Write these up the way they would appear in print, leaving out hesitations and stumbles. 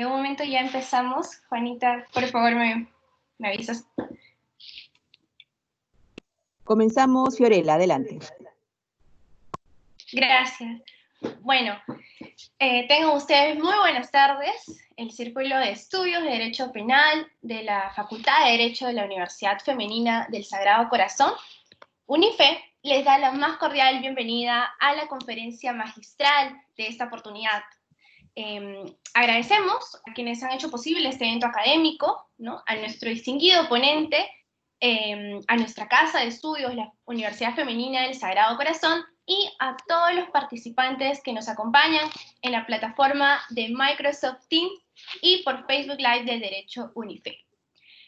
En un momento ya empezamos. Juanita, por favor, me avisas. Comenzamos, Fiorella, adelante. Gracias. Bueno, tengan ustedes muy buenas tardes. El Círculo de Estudios de Derecho Penal de la Facultad de Derecho de la Universidad Femenina del Sagrado Corazón, UNIFE, les da la más cordial bienvenida a la conferencia magistral de esta oportunidad. Agradecemos a quienes han hecho posible este evento académico, ¿no? A nuestro distinguido ponente, a nuestra casa de estudios, la Universidad Femenina del Sagrado Corazón, y a todos los participantes que nos acompañan en la plataforma de Microsoft Teams y por Facebook Live del Derecho UNIFE.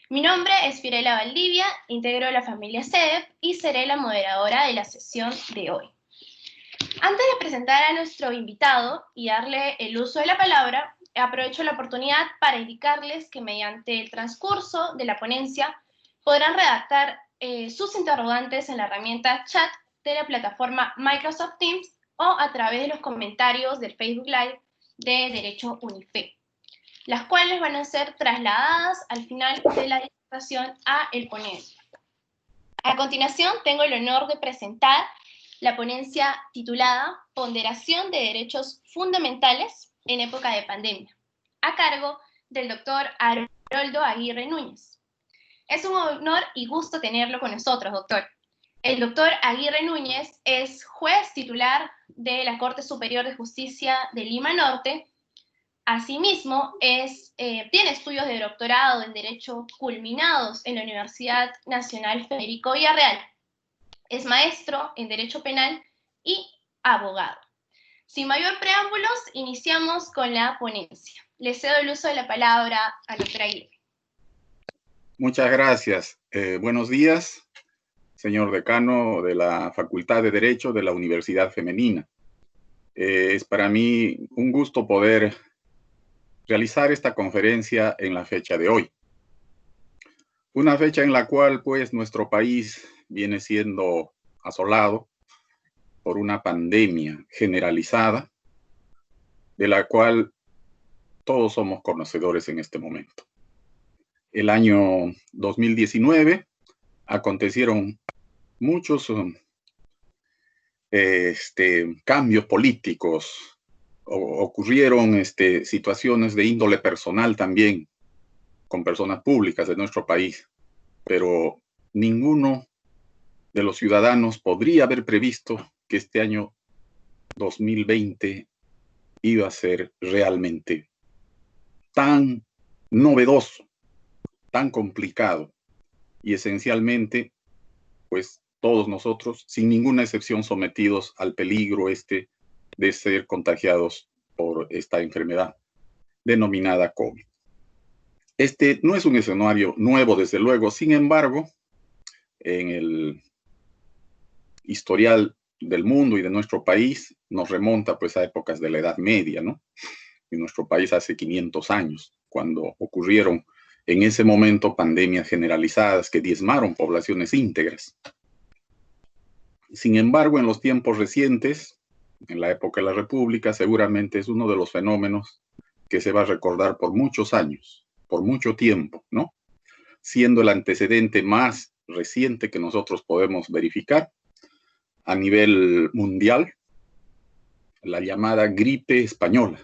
Mi nombre es Fiorella Valdivia, integro la familia CEDEP y seré la moderadora de la sesión de hoy. Antes de presentar a nuestro invitado y darle el uso de la palabra, aprovecho la oportunidad para indicarles que mediante el transcurso de la ponencia podrán redactar sus interrogantes en la herramienta chat de la plataforma Microsoft Teams o a través de los comentarios del Facebook Live de Derecho UNIFE, las cuales van a ser trasladadas al final de la disertación a el ponente. A continuación, tengo el honor de presentar la ponencia titulada Ponderación de Derechos Fundamentales en época de pandemia, a cargo del doctor Haroldo Aguirre Núñez. Es un honor y gusto tenerlo con nosotros, doctor. El doctor Aguirre Núñez es juez titular de la Corte Superior de Justicia de Lima Norte. Asimismo, tiene estudios de doctorado en Derecho culminados en la Universidad Nacional Federico Villarreal. Es maestro en Derecho Penal y abogado. Sin mayor preámbulos, iniciamos con la ponencia. Le cedo el uso de la palabra al doctor Aguirre. Muchas gracias. Buenos días, señor decano de la Facultad de Derecho de la Universidad Femenina. Es para mí un gusto poder realizar esta conferencia en la fecha de hoy. Una fecha en la cual, pues, nuestro país viene siendo asolado por una pandemia generalizada, de la cual todos somos conocedores en este momento. El año 2019 acontecieron muchos cambios políticos, ocurrieron situaciones de índole personal también con personas públicas de nuestro país, pero ninguno de los ciudadanos podría haber previsto que este año 2020 iba a ser realmente tan novedoso, tan complicado y esencialmente, pues todos nosotros, sin ninguna excepción, sometidos al peligro de ser contagiados por esta enfermedad denominada COVID. Este no es un escenario nuevo, desde luego. Sin embargo, en el historial del mundo y de nuestro país nos remonta pues a épocas de la Edad Media, ¿no? En nuestro país hace 500 años, cuando ocurrieron en ese momento pandemias generalizadas que diezmaron poblaciones íntegras. Sin embargo, en los tiempos recientes, en la época de la República, seguramente es uno de los fenómenos que se va a recordar por muchos años, por mucho tiempo, ¿no? Siendo el antecedente más reciente que nosotros podemos verificar a nivel mundial, la llamada gripe española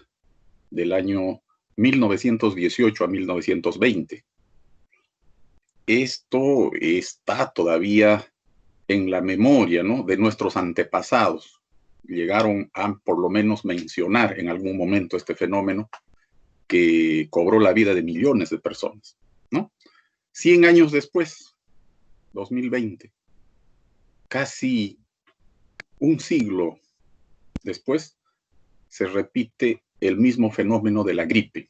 del año 1918 a 1920. Esto está todavía en la memoria, ¿no?, de nuestros antepasados. Llegaron a por lo menos mencionar en algún momento este fenómeno que cobró la vida de millones de personas, ¿no? 100 años después, 2020, casi un siglo después, se repite el mismo fenómeno de la gripe.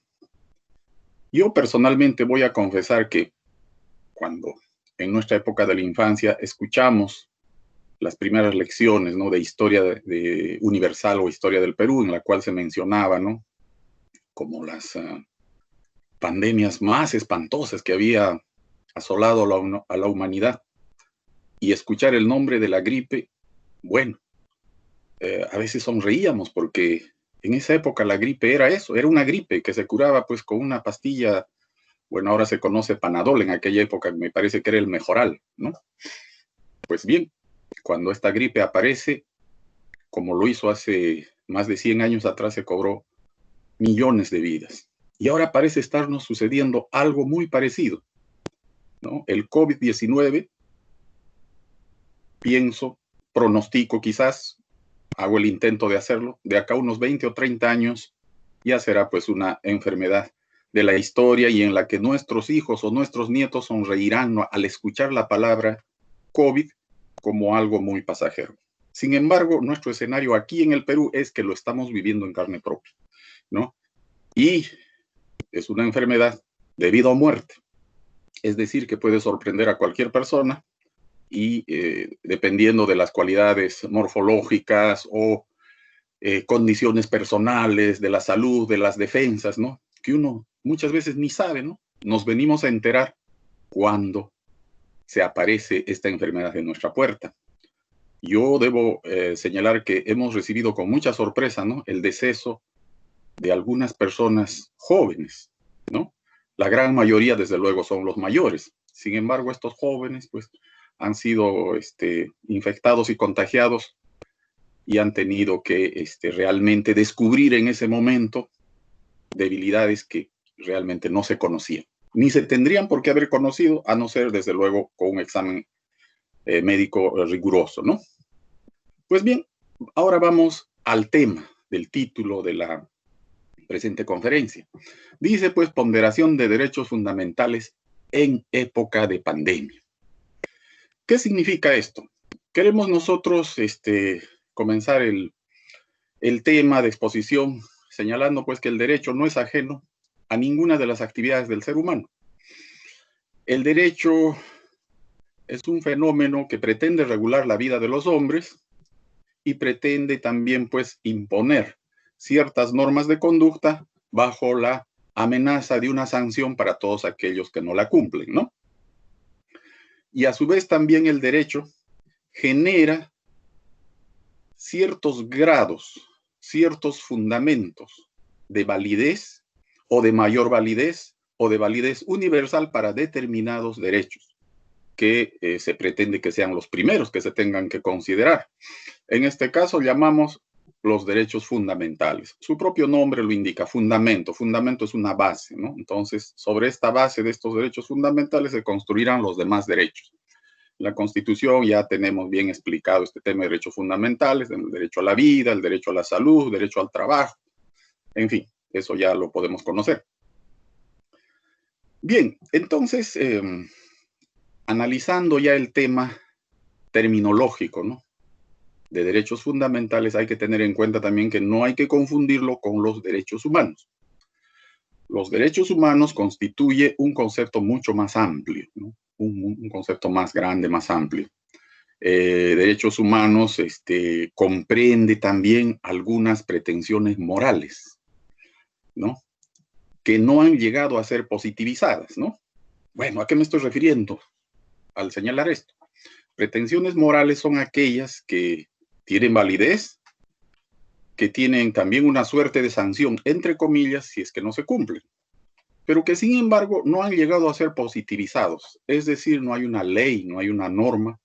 Yo personalmente voy a confesar que cuando en nuestra época de la infancia escuchamos las primeras lecciones, ¿no?, de historia de universal o historia del Perú, en la cual se mencionaba, ¿no?, como las pandemias más espantosas que había asolado a la humanidad, y escuchar el nombre de la gripe, bueno, a veces sonreíamos porque En esa época la gripe era eso, era una gripe que se curaba pues con una pastilla, bueno, ahora se conoce Panadol, en aquella época me parece que era el Mejoral, ¿no? Pues bien, cuando esta gripe aparece, como lo hizo hace más de 100 años atrás, se cobró millones de vidas. Y ahora parece estarnos sucediendo algo muy parecido, ¿no? El COVID-19, pienso, pronostico quizás, hago el intento de hacerlo, de acá unos 20 o 30 años ya será pues una enfermedad de la historia y en la que nuestros hijos o nuestros nietos sonreirán al escuchar la palabra COVID como algo muy pasajero. Sin embargo, nuestro escenario aquí en el Perú es que lo estamos viviendo en carne propia, ¿no? Y es una enfermedad de vida o muerte, es decir, que puede sorprender a cualquier persona y dependiendo de las cualidades morfológicas o condiciones personales, de la salud, de las defensas, ¿no? Que uno muchas veces ni sabe, ¿no? Nos venimos a enterar cuando se aparece esta enfermedad en nuestra puerta. Yo debo señalar que hemos recibido con mucha sorpresa, ¿no? El deceso de algunas personas jóvenes, ¿no? La gran mayoría, desde luego, son los mayores. Sin embargo, estos jóvenes, pues, han sido infectados y contagiados y han tenido que realmente descubrir en ese momento debilidades que realmente no se conocían, ni se tendrían por qué haber conocido, a no ser, desde luego, con un examen médico riguroso, ¿no? Pues bien, ahora vamos al tema del título de la presente conferencia. Dice, pues, ponderación de derechos fundamentales en época de pandemia. ¿Qué significa esto? Queremos nosotros comenzar el tema de exposición señalando, pues, que el derecho no es ajeno a ninguna de las actividades del ser humano. El derecho es un fenómeno que pretende regular la vida de los hombres y pretende también, pues, imponer ciertas normas de conducta bajo la amenaza de una sanción para todos aquellos que no la cumplen, ¿no? Y a su vez también el derecho genera ciertos grados, ciertos fundamentos de validez o de mayor validez o de validez universal para determinados derechos que se pretende que sean los primeros que se tengan que considerar. En este caso llamamos los derechos fundamentales. Su propio nombre lo indica, fundamento. Fundamento es una base, ¿no? Entonces, sobre esta base de estos derechos fundamentales se construirán los demás derechos. En la Constitución ya tenemos bien explicado este tema de derechos fundamentales, el derecho a la vida, el derecho a la salud, el derecho al trabajo. En fin, eso ya lo podemos conocer. Bien, entonces, analizando ya el tema terminológico, ¿no? De derechos fundamentales, hay que tener en cuenta también que no hay que confundirlo con los derechos humanos. Los derechos humanos constituye un concepto mucho más amplio, ¿no? Un concepto más grande, más amplio. Derechos humanos comprende también algunas pretensiones morales, ¿no? Que no han llegado a ser positivizadas, ¿no? Bueno, ¿a qué me estoy refiriendo al señalar esto? Pretensiones morales son aquellas que tienen validez, que tienen también una suerte de sanción, entre comillas, si es que no se cumplen, pero que sin embargo no han llegado a ser positivizados. Es decir, no hay una ley, no hay una norma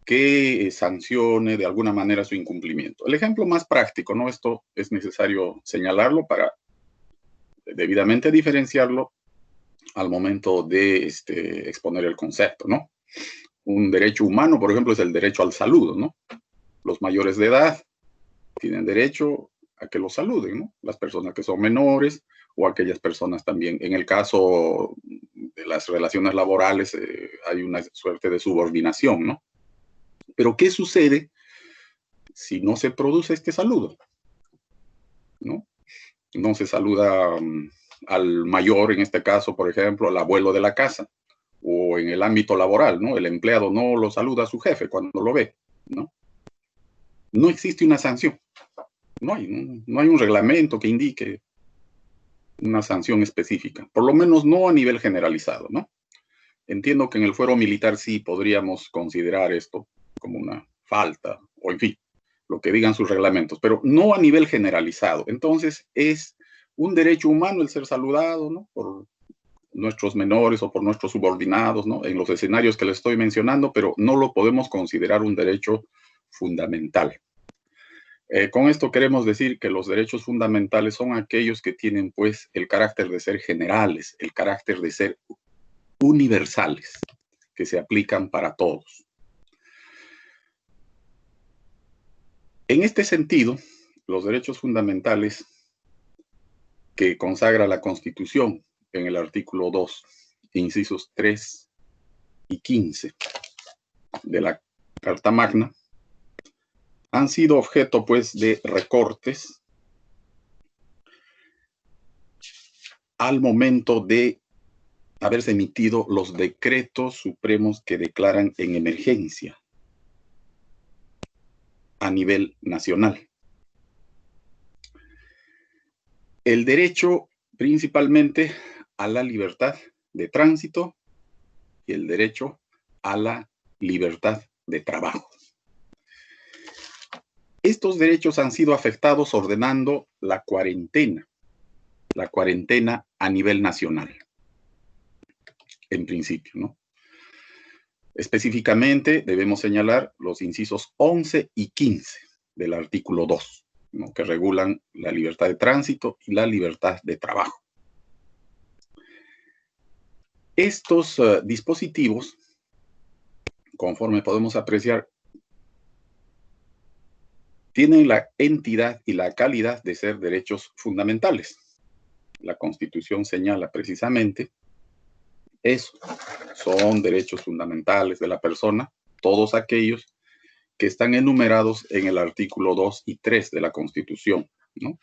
que sancione de alguna manera su incumplimiento. El ejemplo más práctico, ¿no? Esto es necesario señalarlo para debidamente diferenciarlo al momento de exponer el concepto, ¿no? Un derecho humano, por ejemplo, es el derecho al saludo, ¿no? Los mayores de edad tienen derecho a que los saluden, ¿no? Las personas que son menores o aquellas personas también. En el caso de las relaciones laborales hay una suerte de subordinación, ¿no? Pero ¿qué sucede si no se produce este saludo? ¿No? No se saluda al mayor, en este caso, por ejemplo, al abuelo de la casa, o en el ámbito laboral, ¿no? El empleado no lo saluda a su jefe cuando lo ve, ¿no? No existe una sanción. No hay un reglamento que indique una sanción específica, por lo menos no a nivel generalizado, ¿no? Entiendo que en el fuero militar sí podríamos considerar esto como una falta, o en fin, lo que digan sus reglamentos, pero no a nivel generalizado. Entonces, es un derecho humano el ser saludado, ¿no?, por nuestros menores o por nuestros subordinados, ¿no?, en los escenarios que les estoy mencionando, pero no lo podemos considerar un derecho fundamental. Con esto queremos decir que los derechos fundamentales son aquellos que tienen, pues, el carácter de ser generales, el carácter de ser universales, que se aplican para todos. En este sentido, los derechos fundamentales que consagra la Constitución en el artículo 2, incisos 3 y 15 de la Carta Magna, han sido objeto, pues, de recortes al momento de haberse emitido los decretos supremos que declaran en emergencia a nivel nacional. El derecho principalmente a la libertad de tránsito y el derecho a la libertad de trabajo. Estos derechos han sido afectados ordenando la cuarentena a nivel nacional, en principio, ¿no? Específicamente debemos señalar los incisos 11 y 15 del artículo 2, ¿no?, que regulan la libertad de tránsito y la libertad de trabajo. Estos dispositivos, conforme podemos apreciar, tienen la entidad y la calidad de ser derechos fundamentales. La Constitución señala precisamente eso. Son derechos fundamentales de la persona, todos aquellos que están enumerados en el artículo 2 y 3 de la Constitución, ¿no?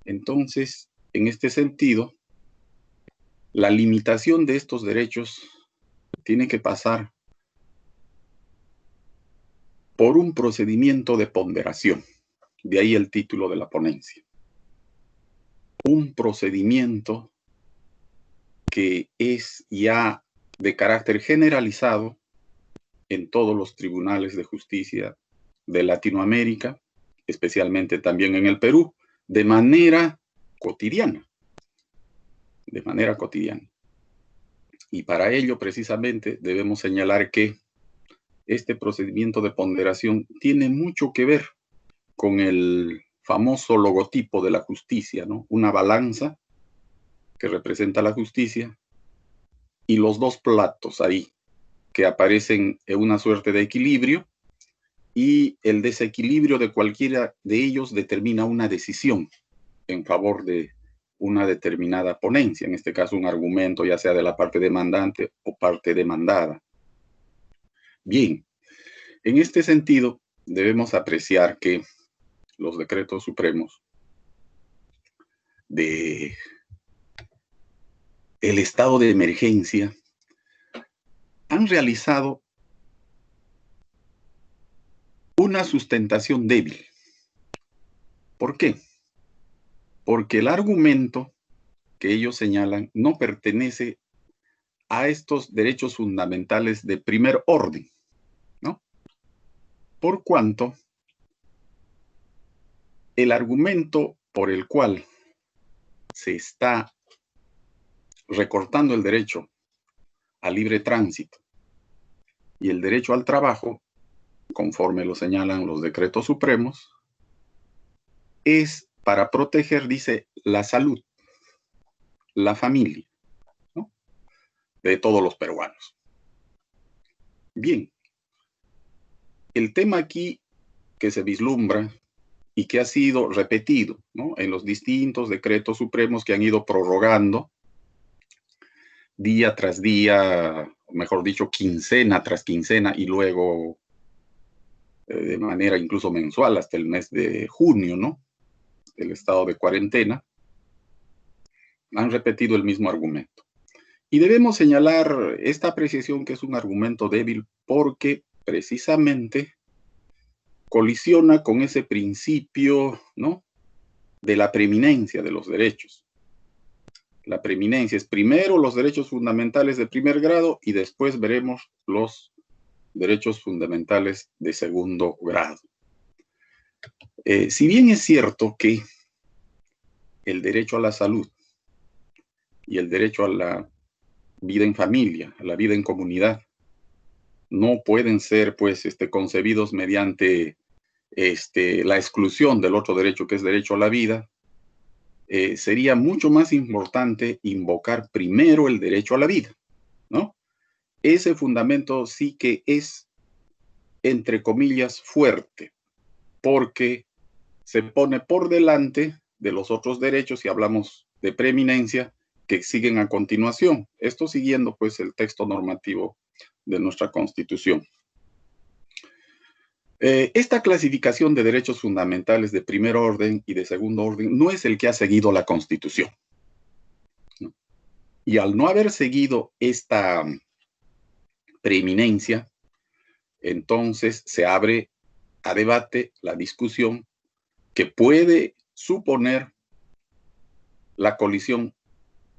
Entonces, en este sentido, la limitación de estos derechos tiene que pasar por un procedimiento de ponderación. De ahí el título de la ponencia. Un procedimiento que es ya de carácter generalizado en todos los tribunales de justicia de Latinoamérica, especialmente también en el Perú, de manera cotidiana. De manera cotidiana. Y para ello, precisamente, debemos señalar que este procedimiento de ponderación tiene mucho que ver con el famoso logotipo de la justicia, ¿no? Una balanza que representa la justicia y los dos platos ahí que aparecen en una suerte de equilibrio, y el desequilibrio de cualquiera de ellos determina una decisión en favor de una determinada ponencia, en este caso un argumento ya sea de la parte demandante o parte demandada. Bien, en este sentido debemos apreciar que los decretos supremos de el estado de emergencia han realizado una sustentación débil. ¿Por qué? Porque el argumento que ellos señalan no pertenece a estos derechos fundamentales de primer orden, ¿no? Por cuanto el argumento por el cual se está recortando el derecho al libre tránsito y el derecho al trabajo, conforme lo señalan los decretos supremos, es para proteger, dice, la salud, la familia, ¿no?, de todos los peruanos. Bien, el tema aquí que se vislumbra y que ha sido repetido, ¿no?, en los distintos decretos supremos que han ido prorrogando día tras día, mejor dicho, quincena tras quincena, y luego de manera incluso mensual hasta el mes de junio, ¿no?, el estado de cuarentena, han repetido el mismo argumento. Y debemos señalar esta apreciación que es un argumento débil porque precisamente colisiona con ese principio, ¿no?, de la preeminencia de los derechos. La preeminencia es primero los derechos fundamentales de primer grado y después veremos los derechos fundamentales de segundo grado. Si bien es cierto que el derecho a la salud y el derecho a la vida en familia, a la vida en comunidad, no pueden ser pues concebidos mediante la exclusión del otro derecho, que es derecho a la vida, sería mucho más importante invocar primero el derecho a la vida, ¿no? Ese fundamento sí que es, entre comillas, fuerte, porque se pone por delante de los otros derechos, si hablamos de preeminencia, que siguen a continuación. Esto siguiendo pues el texto normativo de nuestra Constitución. Esta clasificación de derechos fundamentales de primer orden y de segundo orden no es el que ha seguido la Constitución, ¿no? Y al no haber seguido esta preeminencia, entonces se abre a debate la discusión que puede suponer la colisión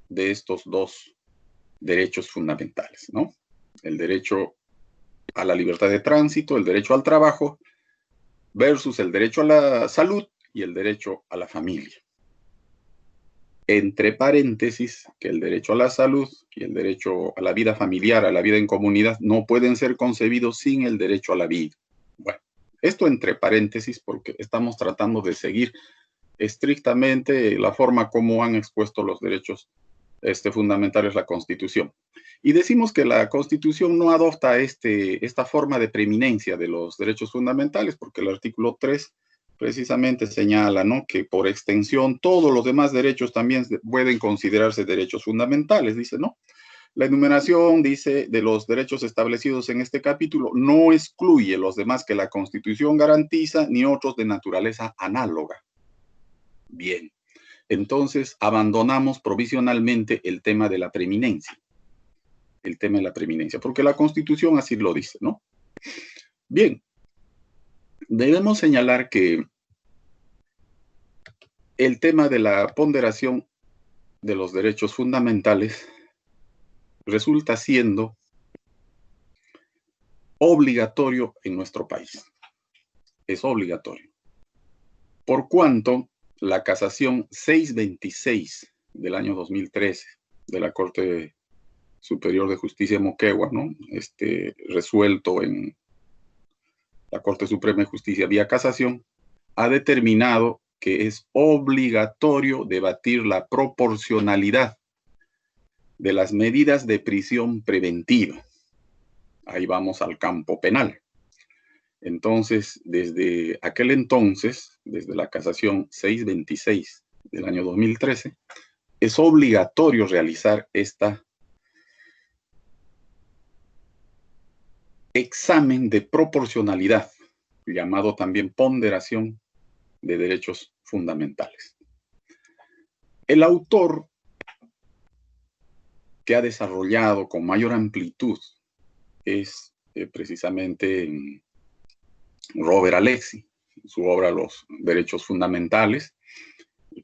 de estos dos derechos fundamentales, ¿no? El derecho a la libertad de tránsito, el derecho al trabajo, versus el derecho a la salud y el derecho a la familia. Entre paréntesis, que el derecho a la salud y el derecho a la vida familiar, a la vida en comunidad, no pueden ser concebidos sin el derecho a la vida. Bueno, esto entre paréntesis porque estamos tratando de seguir estrictamente la forma como han expuesto los derechos fundamentales la Constitución. Y decimos que la Constitución no adopta esta forma de preeminencia de los derechos fundamentales, porque el artículo 3 precisamente señala, ¿no?, que por extensión todos los demás derechos también pueden considerarse derechos fundamentales, dice, ¿no? La enumeración, dice, de los derechos establecidos en este capítulo no excluye los demás que la Constitución garantiza ni otros de naturaleza análoga. Bien, entonces abandonamos provisionalmente el tema de la preeminencia. El tema de la preeminencia, porque la Constitución así lo dice, ¿no? Bien, debemos señalar que el tema de la ponderación de los derechos fundamentales resulta siendo obligatorio en nuestro país. Es obligatorio. Por cuanto la casación 626 del año 2013 de la Corte Superior de Justicia de Moquegua, ¿no?, resuelto en la Corte Suprema de Justicia vía casación, ha determinado que es obligatorio debatir la proporcionalidad de las medidas de prisión preventiva. Ahí vamos al campo penal. Entonces, desde aquel entonces, desde la casación 626 del año 2013, es obligatorio realizar esta examen de proporcionalidad, llamado también ponderación de derechos fundamentales. El autor que ha desarrollado con mayor amplitud es precisamente Robert Alexy, su obra Los Derechos Fundamentales,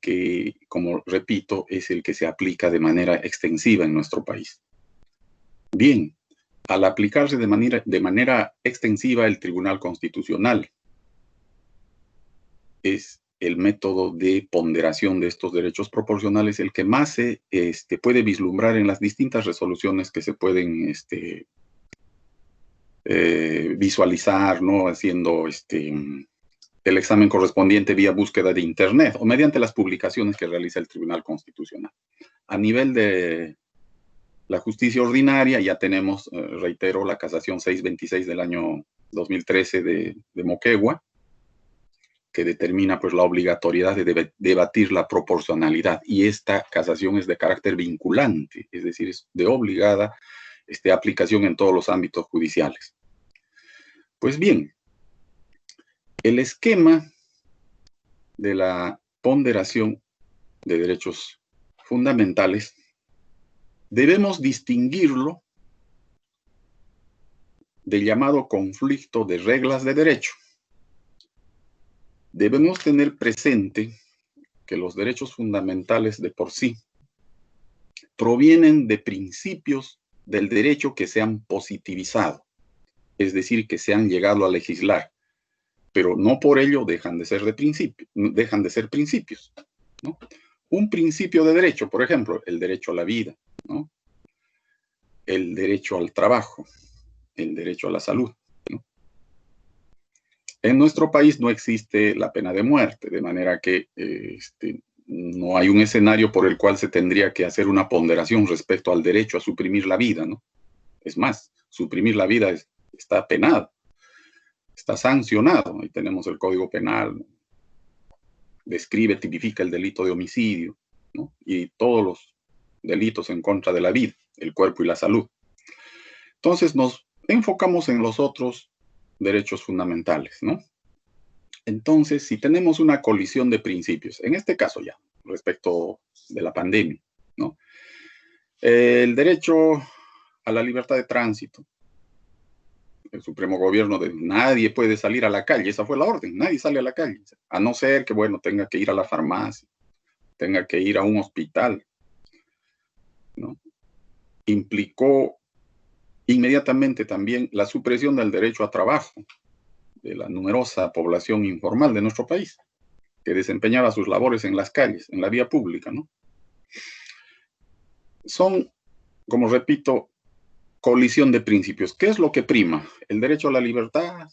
que, como repito, es el que se aplica de manera extensiva en nuestro país. Bien, al aplicarse de manera extensiva el Tribunal Constitucional, es el método de ponderación de estos derechos proporcionales el que más se puede vislumbrar en las distintas resoluciones que se pueden visualizar, ¿no?, haciendo el examen correspondiente vía búsqueda de Internet o mediante las publicaciones que realiza el Tribunal Constitucional. A nivel de la justicia ordinaria ya tenemos, reitero, la casación 626 del año 2013 de Moquegua, que determina pues la obligatoriedad de debatir la proporcionalidad, y esta casación es de carácter vinculante, es decir, es de obligada aplicación en todos los ámbitos judiciales. Pues bien, el esquema de la ponderación de derechos fundamentales debemos distinguirlo del llamado conflicto de reglas de derecho. Debemos tener presente que los derechos fundamentales de por sí provienen de principios del derecho que se han positivizado, es decir, que se han llegado a legislar. pero no por ello dejan de ser principios, ¿no? Un principio de derecho, por ejemplo, el derecho a la vida, ¿no? El derecho al trabajo, el derecho a la salud, ¿no? En nuestro país no existe la pena de muerte, de manera que no hay un escenario por el cual se tendría que hacer una ponderación respecto al derecho a suprimir la vida, ¿no? Es más, suprimir la vida está penado, está sancionado. Ahí tenemos el Código Penal, ¿no? Describe, tipifica el delito de homicidio, ¿no? Y todos los delitos en contra de la vida, el cuerpo y la salud. Entonces nos enfocamos en los otros derechos fundamentales, ¿no? Entonces, si tenemos una colisión de principios, en este caso ya, respecto de la pandemia, ¿no? El derecho a la libertad de tránsito. El Supremo Gobierno de nadie puede salir a la calle, esa fue la orden, nadie sale a la calle, a no ser que, bueno, tenga que ir a la farmacia, tenga que ir a un hospital, ¿no? Implicó inmediatamente también la supresión del derecho a trabajo de la numerosa población informal de nuestro país, que desempeñaba sus labores en las calles, en la vía pública, ¿no? Son, como repito, colisión de principios. ¿Qué es lo que prima? ¿El derecho a la libertad,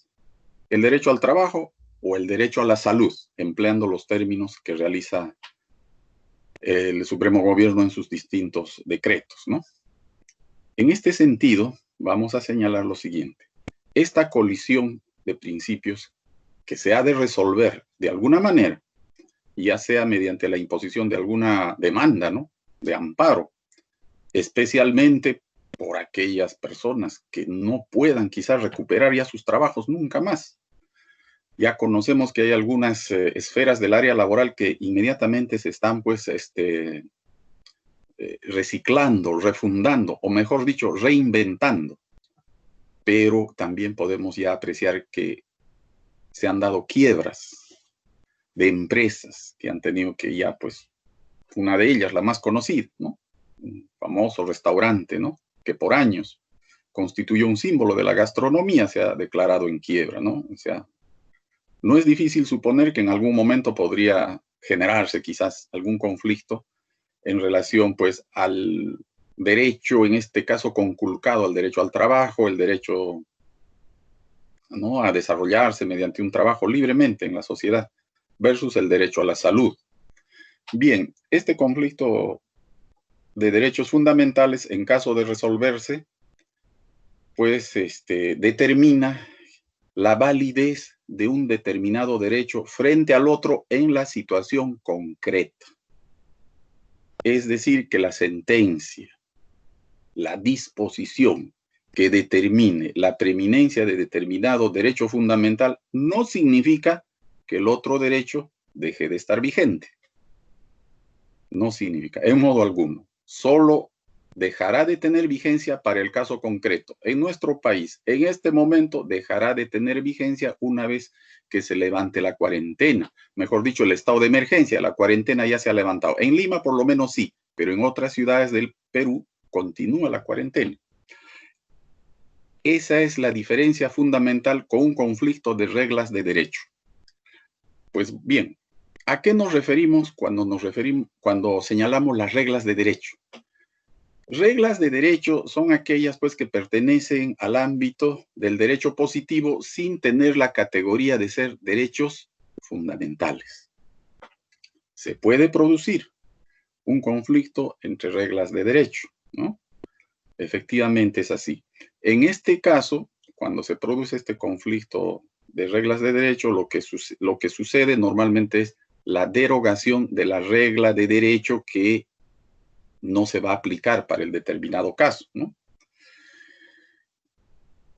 el derecho al trabajo o el derecho a la salud? Empleando los términos que realiza el Supremo Gobierno en sus distintos decretos, ¿no? En este sentido, vamos a señalar lo siguiente. Esta colisión de principios que se ha de resolver de alguna manera, ya sea mediante la imposición de alguna demanda, ¿no? De amparo, especialmente por aquellas personas que no puedan quizás recuperar ya sus trabajos nunca más. Ya conocemos que hay algunas esferas del área laboral que inmediatamente se están, pues, reciclando, refundando, o mejor dicho, reinventando. Pero también podemos ya apreciar que se han dado quiebras de empresas que han tenido que ya, pues, una de ellas, la más conocida, ¿no? Un famoso restaurante, ¿no? Que por años constituyó un símbolo de la gastronomía, se ha declarado en quiebra, ¿no? O sea, no es difícil suponer que en algún momento podría generarse quizás algún conflicto en relación, pues, al derecho, en este caso conculcado, al derecho al trabajo, el derecho, ¿no?, a desarrollarse mediante un trabajo libremente en la sociedad, versus el derecho a la salud. Bien, este conflicto de derechos fundamentales, en caso de resolverse, pues determina la validez de un determinado derecho frente al otro en la situación concreta. Es decir, que la sentencia, la disposición que determine la preeminencia de determinado derecho fundamental no significa que el otro derecho deje de estar vigente. No significa, en modo alguno. Solo dejará de tener vigencia para el caso concreto. En nuestro país, en este momento, dejará de tener vigencia una vez que se levante la cuarentena. Mejor dicho, el estado de emergencia. La cuarentena ya se ha levantado. En Lima, por lo menos sí, pero en otras ciudades del Perú continúa la cuarentena. Esa es la diferencia fundamental con un conflicto de reglas de derecho. Pues bien, ¿a qué nos referimos cuando señalamos las reglas de derecho? Reglas de derecho son aquellas, pues, que pertenecen al ámbito del derecho positivo sin tener la categoría de ser derechos fundamentales. Se puede producir un conflicto entre reglas de derecho, ¿no? Efectivamente es así. En este caso, cuando se produce este conflicto de reglas de derecho, lo que sucede normalmente es la derogación de la regla de derecho que no se va a aplicar para el determinado caso, ¿no?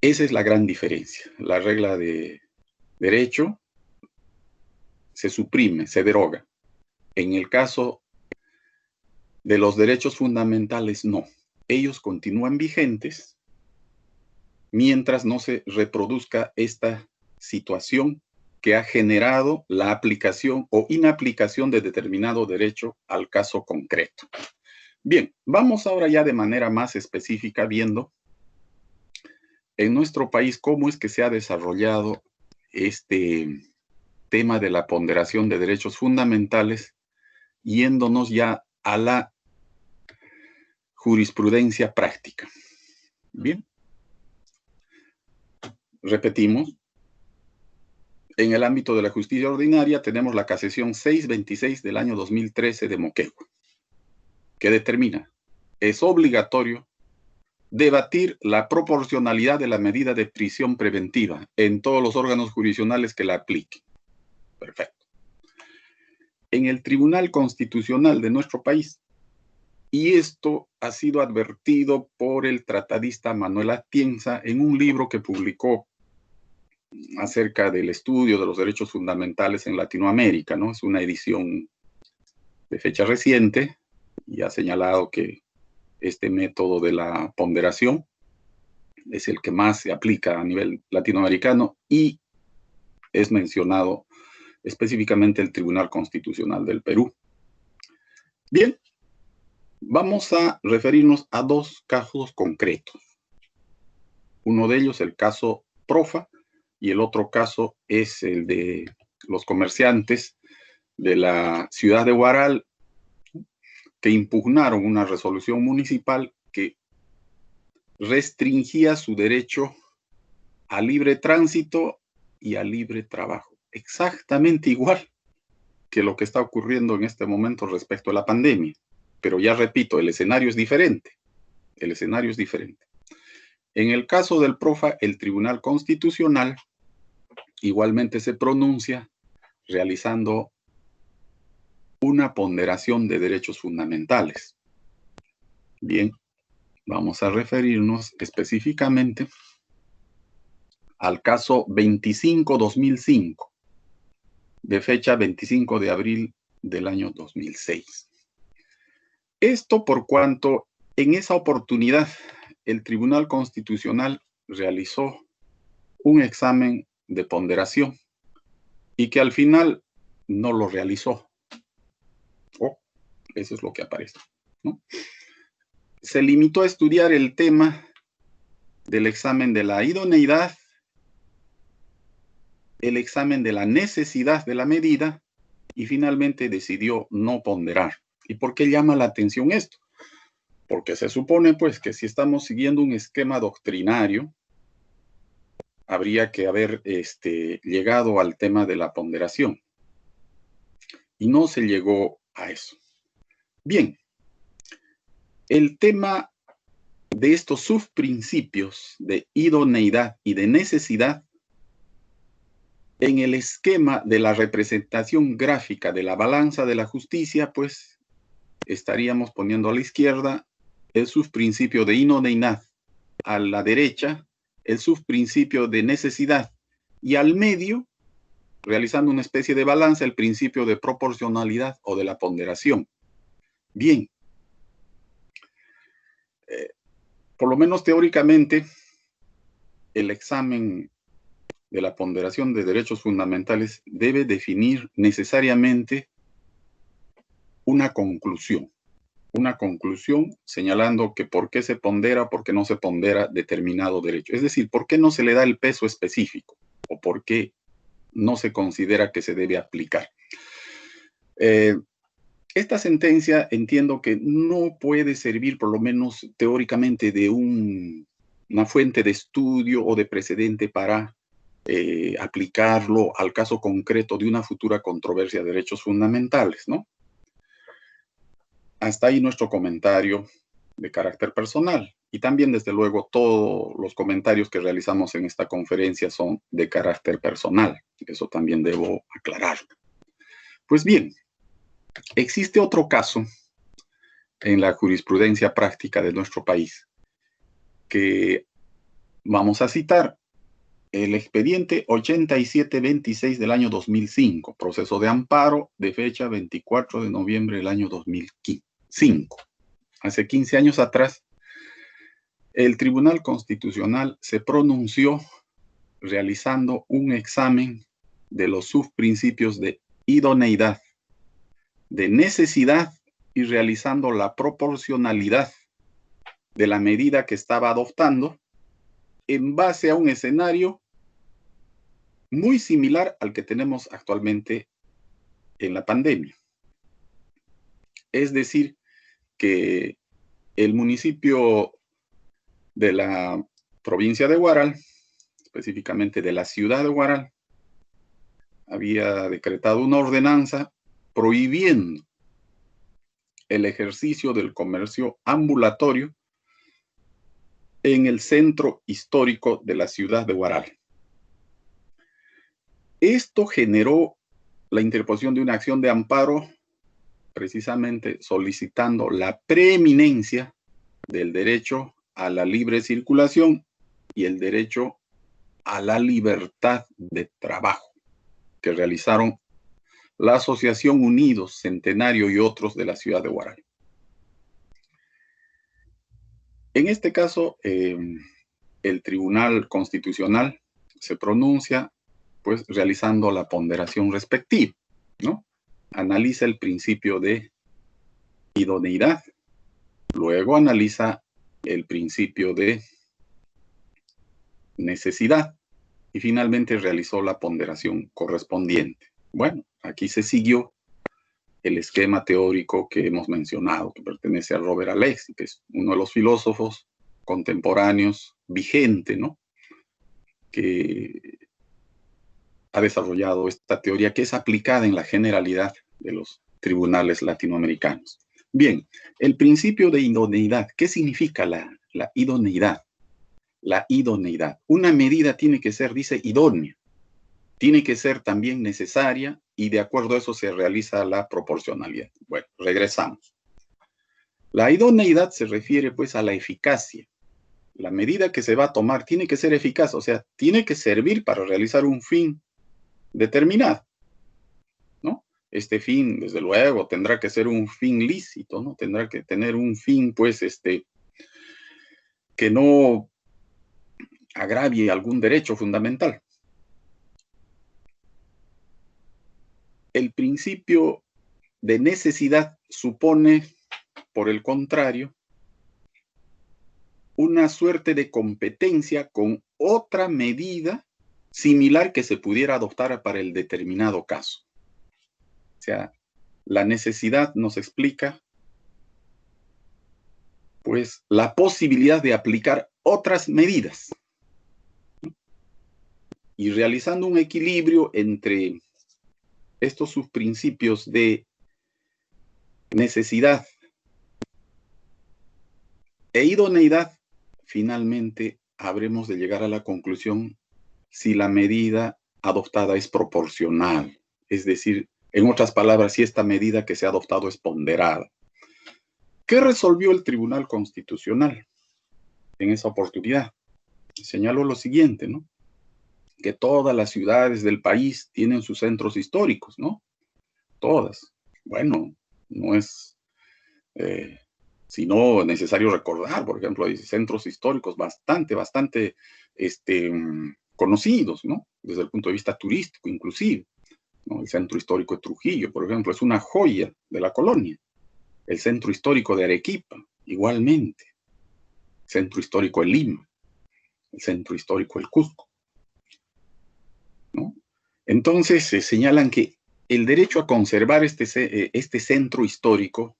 Esa es la gran diferencia. La regla de derecho se suprime, se deroga. En el caso de los derechos fundamentales, no. Ellos continúan vigentes mientras no se reproduzca esta situación que ha generado la aplicación o inaplicación de determinado derecho al caso concreto. Bien, vamos ahora ya de manera más específica viendo en nuestro país cómo es que se ha desarrollado este tema de la ponderación de derechos fundamentales, yéndonos ya a la jurisprudencia práctica. Bien. Repetimos. En el ámbito de la justicia ordinaria tenemos la Casación 626 del año 2013 de Moquegua, que determina: es obligatorio debatir la proporcionalidad de la medida de prisión preventiva en todos los órganos jurisdiccionales que la apliquen. Perfecto. En el Tribunal Constitucional de nuestro país, y esto ha sido advertido por el tratadista Manuel Atienza en un libro que publicó acerca del estudio de los derechos fundamentales en Latinoamérica, ¿no? Es una edición de fecha reciente y ha señalado que este método de la ponderación es el que más se aplica a nivel latinoamericano y es mencionado específicamente el Tribunal Constitucional del Perú. Bien, vamos a referirnos a dos casos concretos. Uno de ellos, el caso Profa, y el otro caso es el de los comerciantes de la ciudad de Huaral que impugnaron una resolución municipal que restringía su derecho a libre tránsito y a libre trabajo. Exactamente igual que lo que está ocurriendo en este momento respecto a la pandemia. Pero ya repito, el escenario es diferente. El escenario es diferente. En el caso del Profa, el Tribunal Constitucional igualmente se pronuncia realizando una ponderación de derechos fundamentales. Bien, vamos a referirnos específicamente al caso 25-2005, de fecha 25 de abril del año 2006. Esto por cuanto en esa oportunidad el Tribunal Constitucional realizó un examen de ponderación y que al final no lo realizó. Eso es lo que aparece, ¿no? Se limitó a estudiar el tema del examen de la idoneidad, el examen de la necesidad de la medida y finalmente decidió no ponderar. ¿Y por qué llama la atención esto? Porque se supone pues que si estamos siguiendo un esquema doctrinario, habría que haber llegado al tema de la ponderación. Y no se llegó a eso. Bien, el tema de estos subprincipios de idoneidad y de necesidad en el esquema de la representación gráfica de la balanza de la justicia, pues estaríamos poniendo a la izquierda el subprincipio de idoneidad, a la derecha el subprincipio de necesidad y al medio, realizando una especie de balanza, el principio de proporcionalidad o de la ponderación. Bien, por lo menos teóricamente, el examen de la ponderación de derechos fundamentales debe definir necesariamente una conclusión señalando que por qué se pondera, por qué no se pondera determinado derecho. Es decir, por qué no se le da el peso específico o por qué no se considera que se debe aplicar. Esta sentencia entiendo que no puede servir, por lo menos teóricamente, de una fuente de estudio o de precedente para aplicarlo al caso concreto de una futura controversia de derechos fundamentales, ¿no? Hasta ahí nuestro comentario de carácter personal. Y también, desde luego, todos los comentarios que realizamos en esta conferencia son de carácter personal. Eso también debo aclarar. Pues bien, existe otro caso en la jurisprudencia práctica de nuestro país que vamos a citar. El expediente 8726 del año 2005, proceso de amparo de fecha 24 de noviembre del año 2005. Hace 15 años atrás, el Tribunal Constitucional se pronunció realizando un examen de los subprincipios de idoneidad, de necesidad y realizando la proporcionalidad de la medida que estaba adoptando en base a un escenario muy similar al que tenemos actualmente en la pandemia. Es decir, que el municipio de la provincia de Huaral, específicamente de la ciudad de Huaral, había decretado una ordenanza prohibiendo el ejercicio del comercio ambulatorio en el centro histórico de la ciudad de Huaral. Esto generó la interposición de una acción de amparo, precisamente solicitando la preeminencia del derecho a la libre circulación y el derecho a la libertad de trabajo, que realizaron la Asociación Unidos, Centenario y otros de la ciudad de Huaral. En este caso, el Tribunal Constitucional se pronuncia, pues, realizando la ponderación respectiva, ¿no? Analiza el principio de idoneidad, luego analiza el principio de necesidad y finalmente realizó la ponderación correspondiente. Bueno, aquí se siguió el esquema teórico que hemos mencionado, que pertenece a Robert Alexis, que es uno de los filósofos contemporáneos vigente, ¿no? Que ha desarrollado esta teoría que es aplicada en la generalidad de los tribunales latinoamericanos. Bien, el principio de idoneidad. ¿Qué significa la idoneidad? La idoneidad. Una medida tiene que ser, dice, idónea. Tiene que ser también necesaria y de acuerdo a eso se realiza la proporcionalidad. Bueno, regresamos. La idoneidad se refiere pues a la eficacia. La medida que se va a tomar tiene que ser eficaz, o sea, tiene que servir para realizar un fin determinado, ¿no? Este fin, desde luego, tendrá que ser un fin lícito, ¿no? Tendrá que tener un fin, pues, que no agravie algún derecho fundamental. El principio de necesidad supone, por el contrario, una suerte de competencia con otra medida similar que se pudiera adoptar para el determinado caso. O sea, la necesidad nos explica, pues, la posibilidad de aplicar otras medidas y realizando un equilibrio entre estos subprincipios de necesidad e idoneidad, finalmente habremos de llegar a la conclusión si la medida adoptada es proporcional, es decir, en otras palabras, si esta medida que se ha adoptado es ponderada. ¿Qué resolvió el Tribunal Constitucional en esa oportunidad? Señaló lo siguiente, ¿no? Que todas las ciudades del país tienen sus centros históricos, ¿no? Todas. Bueno, no es sino necesario recordar, por ejemplo, hay centros históricos bastante conocidos, ¿no? Desde el punto de vista turístico, inclusive, ¿no? El Centro Histórico de Trujillo, por ejemplo, es una joya de la colonia. El Centro Histórico de Arequipa, igualmente. El Centro Histórico de Lima. El Centro Histórico del Cusco, ¿no? Entonces, se señalan que el derecho a conservar este centro histórico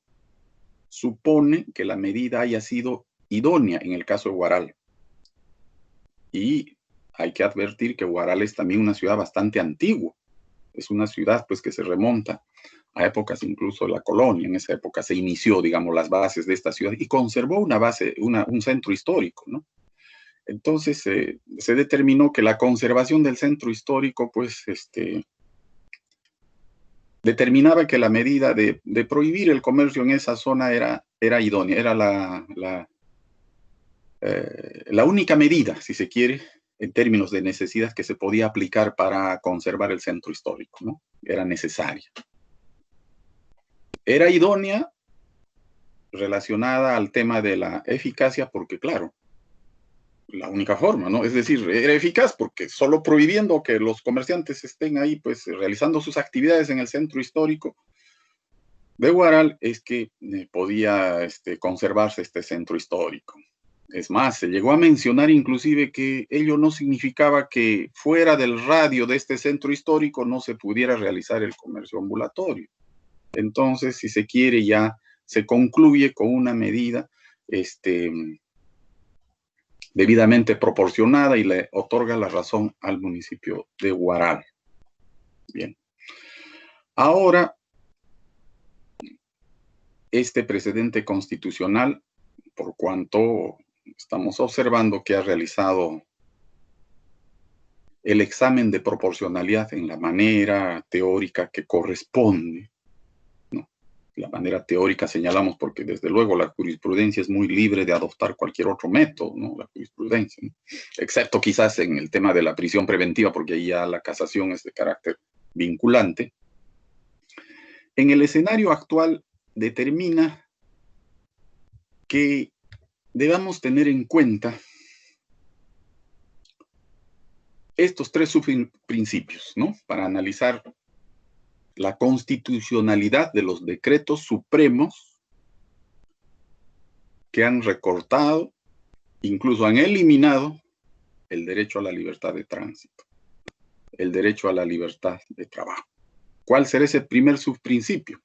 supone que la medida haya sido idónea en el caso de Huaral. Y hay que advertir que Huaral es también una ciudad bastante antigua. Es una ciudad, pues, que se remonta a épocas incluso de la colonia. En esa época se inició, digamos, las bases de esta ciudad y conservó una base, un centro histórico, ¿no? Entonces, se determinó que la conservación del centro histórico, pues, determinaba que la medida de prohibir el comercio en esa zona era idónea, era la única medida, si se quiere, en términos de necesidad que se podía aplicar para conservar el centro histórico, ¿no? Era necesaria. Era idónea relacionada al tema de la eficacia porque, claro, la única forma, ¿no? Es decir, era eficaz porque solo prohibiendo que los comerciantes estén ahí, pues, realizando sus actividades en el centro histórico de Huaral, es que podía conservarse este centro histórico. Es más, se llegó a mencionar inclusive que ello no significaba que fuera del radio de este centro histórico no se pudiera realizar el comercio ambulatorio. Entonces, si se quiere, ya se concluye con una medida debidamente proporcionada y le otorga la razón al municipio de Huaral. Bien. Ahora, este precedente constitucional, por cuanto estamos observando que ha realizado el examen de proporcionalidad en la manera teórica que corresponde, ¿no? La manera teórica señalamos porque desde luego la jurisprudencia es muy libre de adoptar cualquier otro método, ¿no? La jurisprudencia, ¿no? Excepto quizás en el tema de la prisión preventiva, porque ahí ya la casación es de carácter vinculante. En el escenario actual determina que debamos tener en cuenta estos tres subprincipios, ¿no? Para analizar la constitucionalidad de los decretos supremos que han recortado, incluso han eliminado el derecho a la libertad de tránsito, el derecho a la libertad de trabajo. ¿Cuál será ese primer subprincipio?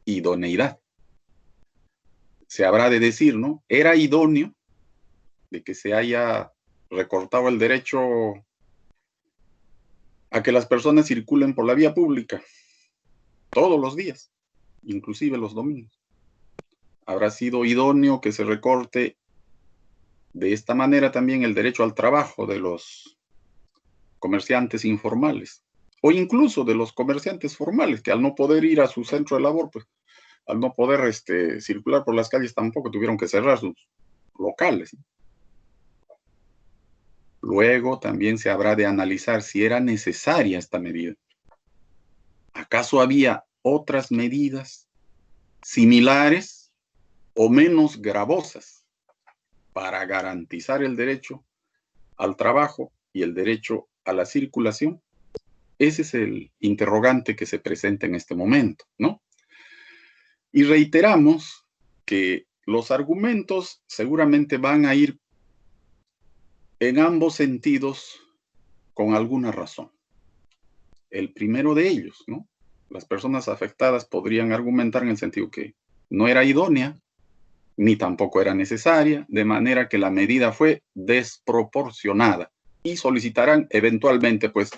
Idoneidad. Se habrá de decir, ¿no? Era idóneo de que se haya recortado el derecho a que las personas circulen por la vía pública todos los días, inclusive los domingos. Habrá sido idóneo que se recorte de esta manera también el derecho al trabajo de los comerciantes informales, o incluso de los comerciantes formales, que al no poder ir a su centro de labor, pues al no poder circular por las calles tampoco tuvieron que cerrar sus locales. Luego también se habrá de analizar si era necesaria esta medida. ¿Acaso había otras medidas similares o menos gravosas para garantizar el derecho al trabajo y el derecho a la circulación? Ese es el interrogante que se presenta en este momento, ¿no? Y reiteramos que los argumentos seguramente van a ir en ambos sentidos con alguna razón. El primero de ellos, ¿no? Las personas afectadas podrían argumentar en el sentido que no era idónea, ni tampoco era necesaria, de manera que la medida fue desproporcionada y solicitarán eventualmente, pues,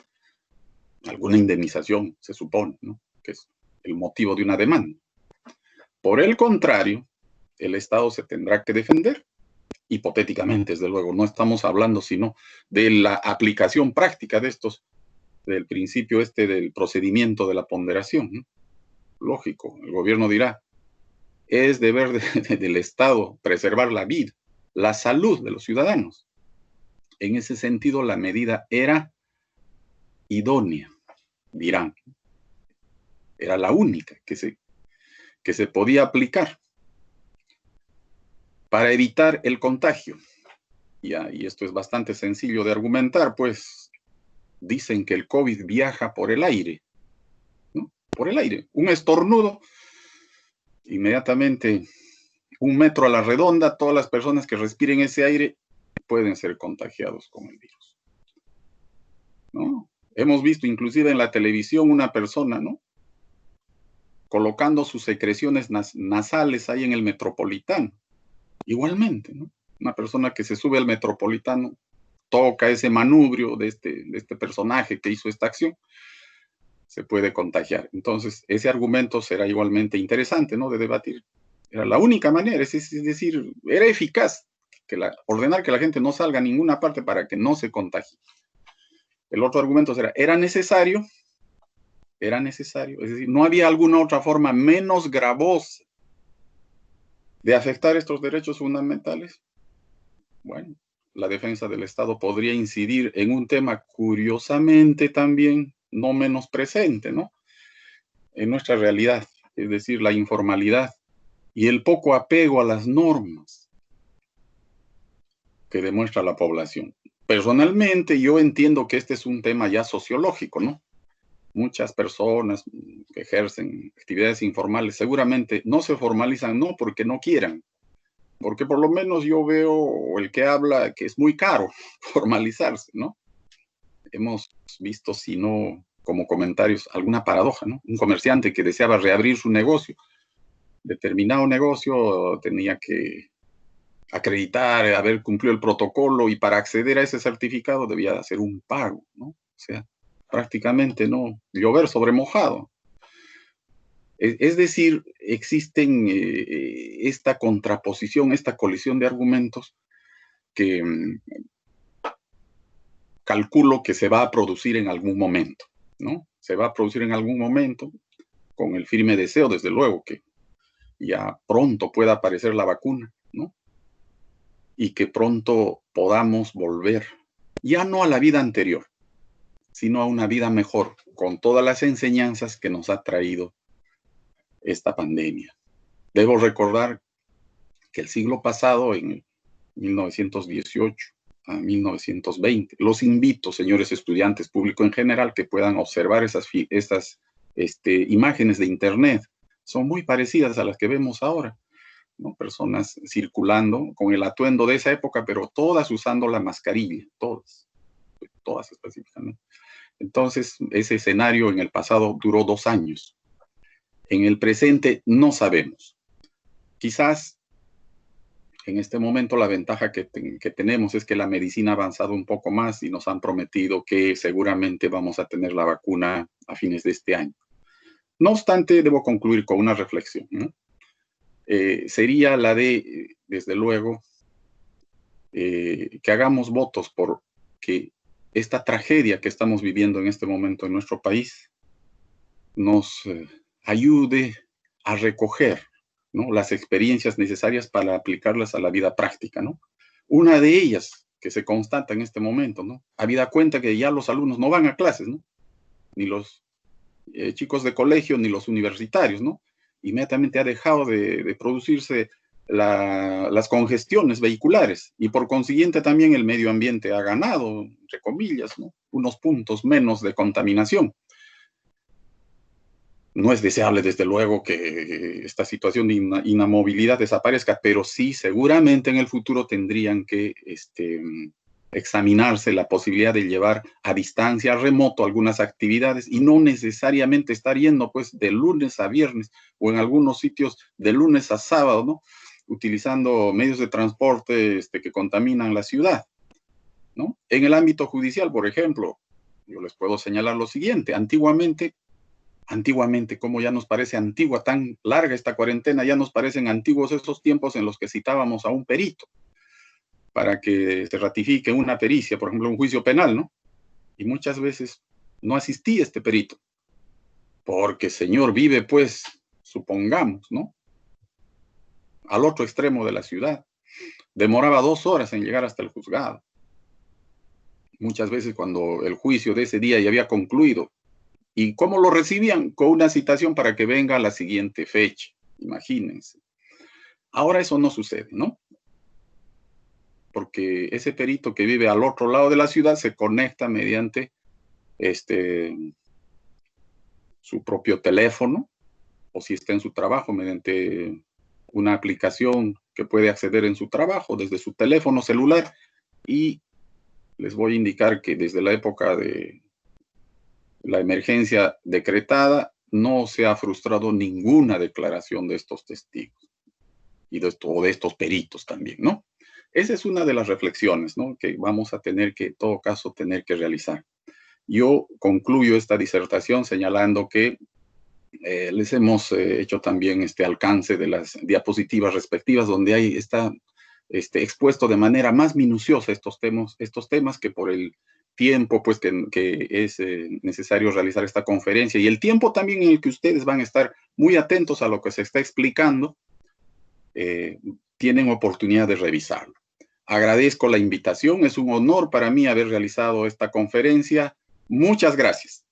alguna indemnización, se supone, ¿no? Que es el motivo de una demanda. Por el contrario, el Estado se tendrá que defender, hipotéticamente, desde luego, no estamos hablando sino de la aplicación práctica de estos, del principio del procedimiento de la ponderación, ¿no? Lógico, el gobierno dirá, es deber del Estado preservar la vida, la salud de los ciudadanos. En ese sentido, la medida era idónea, dirán. Era la única que se podía aplicar para evitar el contagio. Y esto es bastante sencillo de argumentar, pues dicen que el COVID viaja por el aire, ¿no? Por el aire. Un estornudo, inmediatamente 1 metro a la redonda, todas las personas que respiren ese aire pueden ser contagiados con el virus, ¿no? Hemos visto inclusive en la televisión una persona, ¿no?, colocando sus secreciones nasales ahí en el Metropolitano. Igualmente, ¿no? Una persona que se sube al Metropolitano, toca ese manubrio de este personaje que hizo esta acción, se puede contagiar. Entonces, ese argumento será igualmente interesante, ¿no?, de debatir. Era la única manera, es decir, era eficaz ordenar que la gente no salga a ninguna parte para que no se contagie. El otro argumento será, era necesario, es decir, no había alguna otra forma menos gravosa de afectar estos derechos fundamentales. Bueno, la defensa del Estado podría incidir en un tema curiosamente también no menos presente, ¿no?, en nuestra realidad, es decir, la informalidad y el poco apego a las normas que demuestra la población. Personalmente, yo entiendo que este es un tema ya sociológico, ¿no? Muchas personas que ejercen actividades informales seguramente no se formalizan, no porque no quieran, porque por lo menos yo veo el que habla que es muy caro formalizarse, ¿no? Hemos visto, si no como comentarios, alguna paradoja, ¿no? Un comerciante que deseaba reabrir su negocio, determinado negocio, tenía que acreditar, haber cumplido el protocolo, y para acceder a ese certificado debía hacer un pago, ¿no? O sea, prácticamente, ¿no? Llover sobre mojado. Es decir, existen esta contraposición, esta colisión de argumentos que calculo que se va a producir en algún momento, ¿no? Se va a producir en algún momento, con el firme deseo, desde luego, que ya pronto pueda aparecer la vacuna, ¿no? Y que pronto podamos volver, ya no a la vida anterior, sino a una vida mejor, con todas las enseñanzas que nos ha traído esta pandemia. Debo recordar que el siglo pasado, en 1918 a 1920, los invito, señores estudiantes, público en general, que puedan observar esas imágenes de internet. Son muy parecidas a las que vemos ahora, ¿no? Personas circulando con el atuendo de esa época, pero todas usando la mascarilla, todas específicamente. Entonces, ese escenario en el pasado duró 2 años. En el presente no sabemos. Quizás en este momento la ventaja que tenemos es que la medicina ha avanzado un poco más y nos han prometido que seguramente vamos a tener la vacuna a fines de este año. No obstante, debo concluir con una reflexión, ¿no? Sería la de, desde luego, que hagamos votos por que esta tragedia que estamos viviendo en este momento en nuestro país nos ayude a recoger, ¿no?, las experiencias necesarias para aplicarlas a la vida práctica, ¿no? Una de ellas que se constata en este momento, ¿no?, habida cuenta que ya los alumnos no van a clases, ¿no?, ni los chicos de colegio ni los universitarios, ¿no? Inmediatamente ha dejado de producirse las congestiones vehiculares, y por consiguiente también el medio ambiente ha ganado, entre comillas, ¿no?, unos puntos menos de contaminación. No es deseable, desde luego, que esta situación de inamovilidad desaparezca, pero sí, seguramente en el futuro tendrían que examinarse la posibilidad de llevar a distancia, remoto, algunas actividades, y no necesariamente estar yendo, pues, de lunes a viernes, o en algunos sitios de lunes a sábado, ¿no?, utilizando medios de transporte que contaminan la ciudad, ¿no? En el ámbito judicial, por ejemplo, yo les puedo señalar lo siguiente: antiguamente, como ya nos parece antigua, tan larga esta cuarentena, ya nos parecen antiguos esos tiempos en los que citábamos a un perito para que se ratifique una pericia, por ejemplo, un juicio penal, ¿no? Y muchas veces no asistía este perito, porque señor vive, pues, supongamos, ¿no?, al otro extremo de la ciudad. Demoraba 2 horas en llegar hasta el juzgado. Muchas veces, cuando el juicio de ese día ya había concluido, ¿y cómo lo recibían? Con una citación para que venga a la siguiente fecha. Imagínense. Ahora eso no sucede, ¿no? Porque ese perito que vive al otro lado de la ciudad se conecta mediante su propio teléfono, o si está en su trabajo, mediante una aplicación que puede acceder en su trabajo desde su teléfono celular. Y les voy a indicar que desde la época de la emergencia decretada no se ha frustrado ninguna declaración de estos testigos y de estos peritos también, ¿no? Esa es una de las reflexiones, ¿no?, que vamos a tener que, en todo caso, tener que realizar. Yo concluyo esta disertación señalando que les hemos hecho también este alcance de las diapositivas respectivas, donde ahí está expuesto de manera más minuciosa estos temas que por el tiempo, pues, que es necesario realizar esta conferencia, y el tiempo también en el que ustedes van a estar muy atentos a lo que se está explicando, tienen oportunidad de revisarlo. Agradezco la invitación, es un honor para mí haber realizado esta conferencia. Muchas gracias.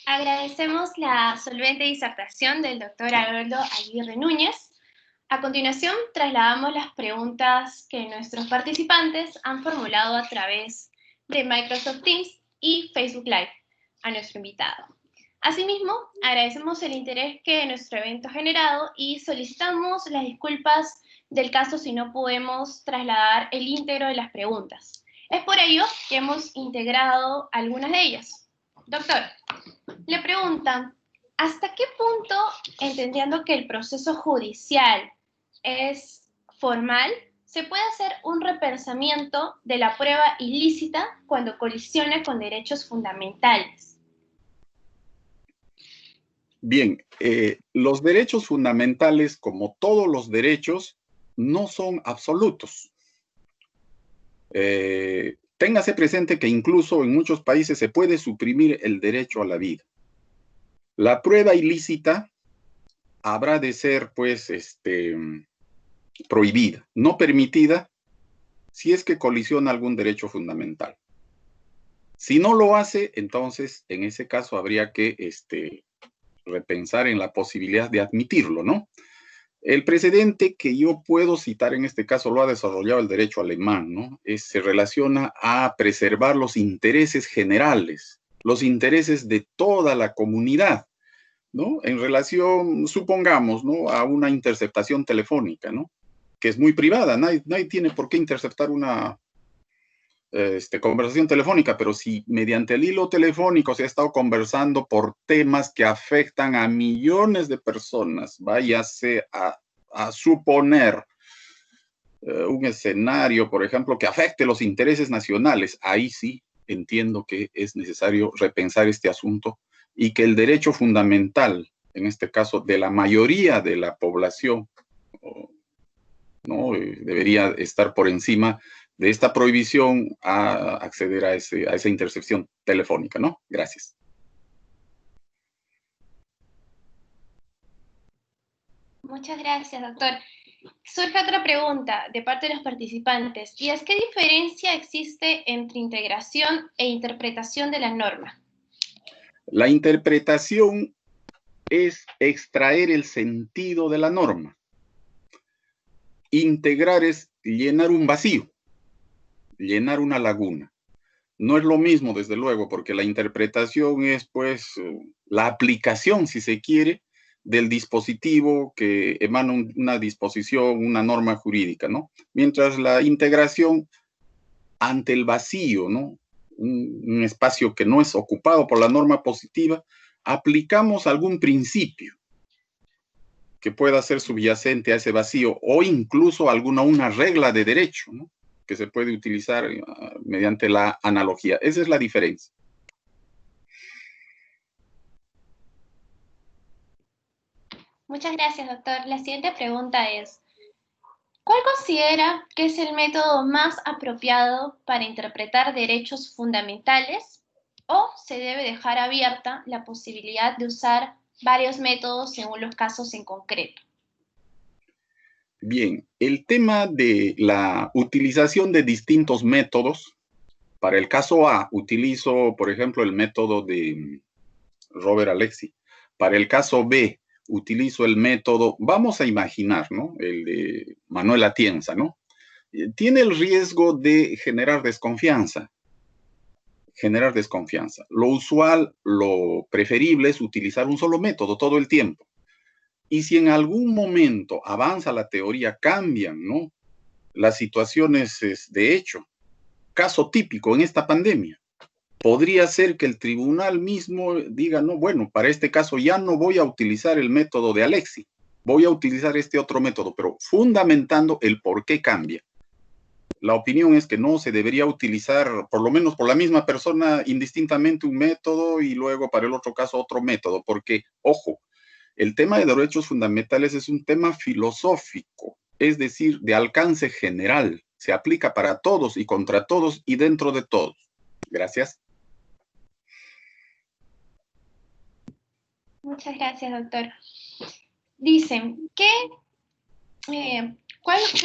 Agradecemos la solvente disertación del doctor Haroldo Aguirre Núñez. A continuación, trasladamos las preguntas que nuestros participantes han formulado a través de Microsoft Teams y Facebook Live a nuestro invitado. Asimismo, agradecemos el interés que nuestro evento ha generado y solicitamos las disculpas del caso si no podemos trasladar el íntegro de las preguntas. Es por ello que hemos integrado algunas de ellas. Doctor, le preguntan, ¿hasta qué punto, entendiendo que el proceso judicial es formal, se puede hacer un repensamiento de la prueba ilícita cuando colisiona con derechos fundamentales? Bien, los derechos fundamentales, como todos los derechos, no son absolutos. Téngase presente que incluso en muchos países se puede suprimir el derecho a la vida. La prueba ilícita habrá de ser, pues, prohibida, no permitida, si es que colisiona algún derecho fundamental. Si no lo hace, entonces, en ese caso habría que repensar en la posibilidad de admitirlo, ¿no? El precedente que yo puedo citar en este caso lo ha desarrollado el derecho alemán, ¿no? Se relaciona a preservar los intereses generales, los intereses de toda la comunidad, ¿no? En relación, supongamos, ¿no? A una interceptación telefónica, ¿no? Que es muy privada, nadie tiene por qué interceptar una conversación telefónica, pero si mediante el hilo telefónico se ha estado conversando por temas que afectan a millones de personas, váyase a suponer un escenario, por ejemplo, que afecte los intereses nacionales, ahí sí entiendo que es necesario repensar este asunto y que el derecho fundamental, en este caso de la mayoría de la población, ¿no? Debería estar por encima de esta prohibición a acceder a esa intercepción telefónica, ¿no? Gracias. Muchas gracias, doctor. Surge otra pregunta de parte de los participantes, y es, ¿qué diferencia existe entre integración e interpretación de la norma? La interpretación es extraer el sentido de la norma. Integrar es llenar un vacío, llenar una laguna. No es lo mismo, desde luego, porque la interpretación es, pues, la aplicación, si se quiere, del dispositivo que emana una disposición, una norma jurídica, ¿no? Mientras la integración ante el vacío, ¿no? Un espacio que no es ocupado por la norma positiva, aplicamos algún principio que pueda ser subyacente a ese vacío o incluso una regla de derecho, ¿no? Que se puede utilizar mediante la analogía. Esa es la diferencia. Muchas gracias, doctor. La siguiente pregunta es, ¿cuál considera que es el método más apropiado para interpretar derechos fundamentales o se debe dejar abierta la posibilidad de usar varios métodos según los casos en concreto? Bien, el tema de la utilización de distintos métodos, para el caso A, utilizo, por ejemplo, el método de Robert Alexi. Para el caso B, utilizo el método, vamos a imaginar, ¿no? El de Manuel Atienza, ¿no? Tiene el riesgo de generar desconfianza. Lo usual, lo preferible es utilizar un solo método todo el tiempo. Y si en algún momento avanza la teoría, cambian, ¿no? Las situaciones, de hecho, caso típico en esta pandemia. Podría ser que el tribunal mismo diga, no, bueno, para este caso ya no voy a utilizar el método de Alexi, voy a utilizar este otro método, pero fundamentando el por qué cambia. La opinión es que no se debería utilizar, por lo menos por la misma persona, indistintamente un método y luego para el otro caso otro método, porque, ojo, el tema de derechos fundamentales es un tema filosófico, es decir, de alcance general. Se aplica para todos y contra todos y dentro de todos. Gracias. Muchas gracias, doctor. Dicen, ¿qué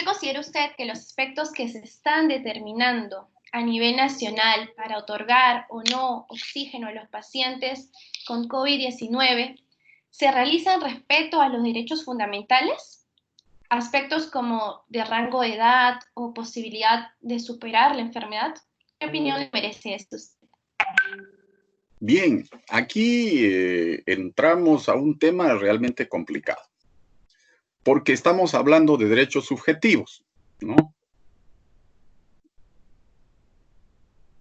considera usted que los aspectos que se están determinando a nivel nacional para otorgar o no oxígeno a los pacientes con COVID-19 se realizan respecto a los derechos fundamentales? Aspectos como de rango de edad o posibilidad de superar la enfermedad. ¿Qué opinión le merece esto? Bien, aquí entramos a un tema realmente complicado, porque estamos hablando de derechos subjetivos, ¿no?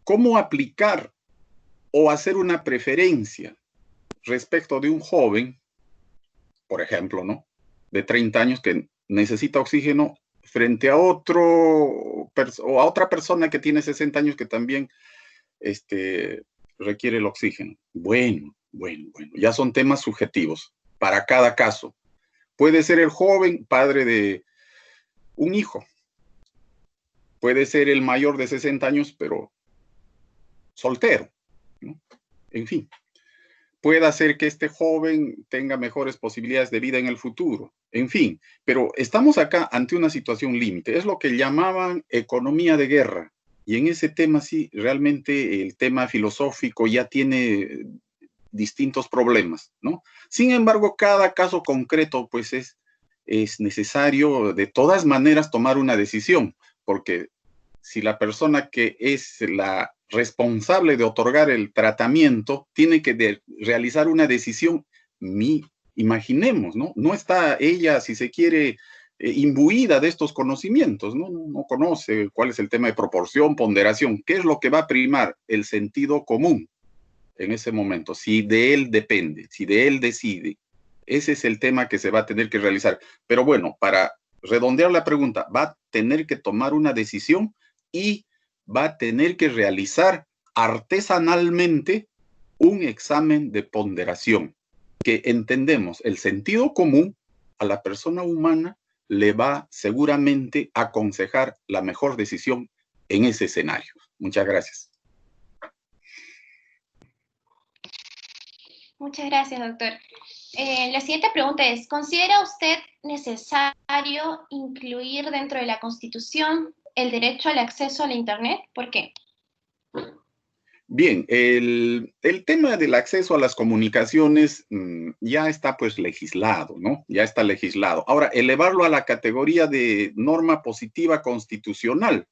¿Cómo aplicar o hacer una preferencia respecto de un joven, por ejemplo, ¿no? De 30 años que necesita oxígeno frente a otro o a otra persona que tiene 60 años que también requiere el oxígeno? Bueno, ya son temas subjetivos para cada caso. Puede ser el joven padre de un hijo, puede ser el mayor de 60 años, pero soltero, ¿no? En fin, puede hacer que este joven tenga mejores posibilidades de vida en el futuro. En fin, pero estamos acá ante una situación límite. Es lo que llamaban economía de guerra. Y en ese tema sí, realmente el tema filosófico ya tiene distintos problemas, ¿no? Sin embargo, cada caso concreto, pues es necesario de todas maneras tomar una decisión, porque si la persona que es la responsable de otorgar el tratamiento tiene que realizar una decisión, imaginemos, ¿no? No está ella, si se quiere, imbuida de estos conocimientos, ¿no? No conoce cuál es el tema de proporción, ponderación, qué es lo que va a primar, el sentido común en ese momento, si de él depende, si de él decide. Ese es el tema que se va a tener que realizar. Pero bueno, para redondear la pregunta, va a tener que tomar una decisión y va a tener que realizar artesanalmente un examen de ponderación, que entendemos el sentido común a la persona humana le va seguramente a aconsejar la mejor decisión en ese escenario. Muchas gracias. Muchas gracias, doctor. La siguiente pregunta es, ¿considera usted necesario incluir dentro de la Constitución el derecho al acceso a la Internet? ¿Por qué? Bien, el tema del acceso a las comunicaciones ya está pues legislado, ¿no? Ya está legislado. Ahora, elevarlo a la categoría de norma positiva constitucional.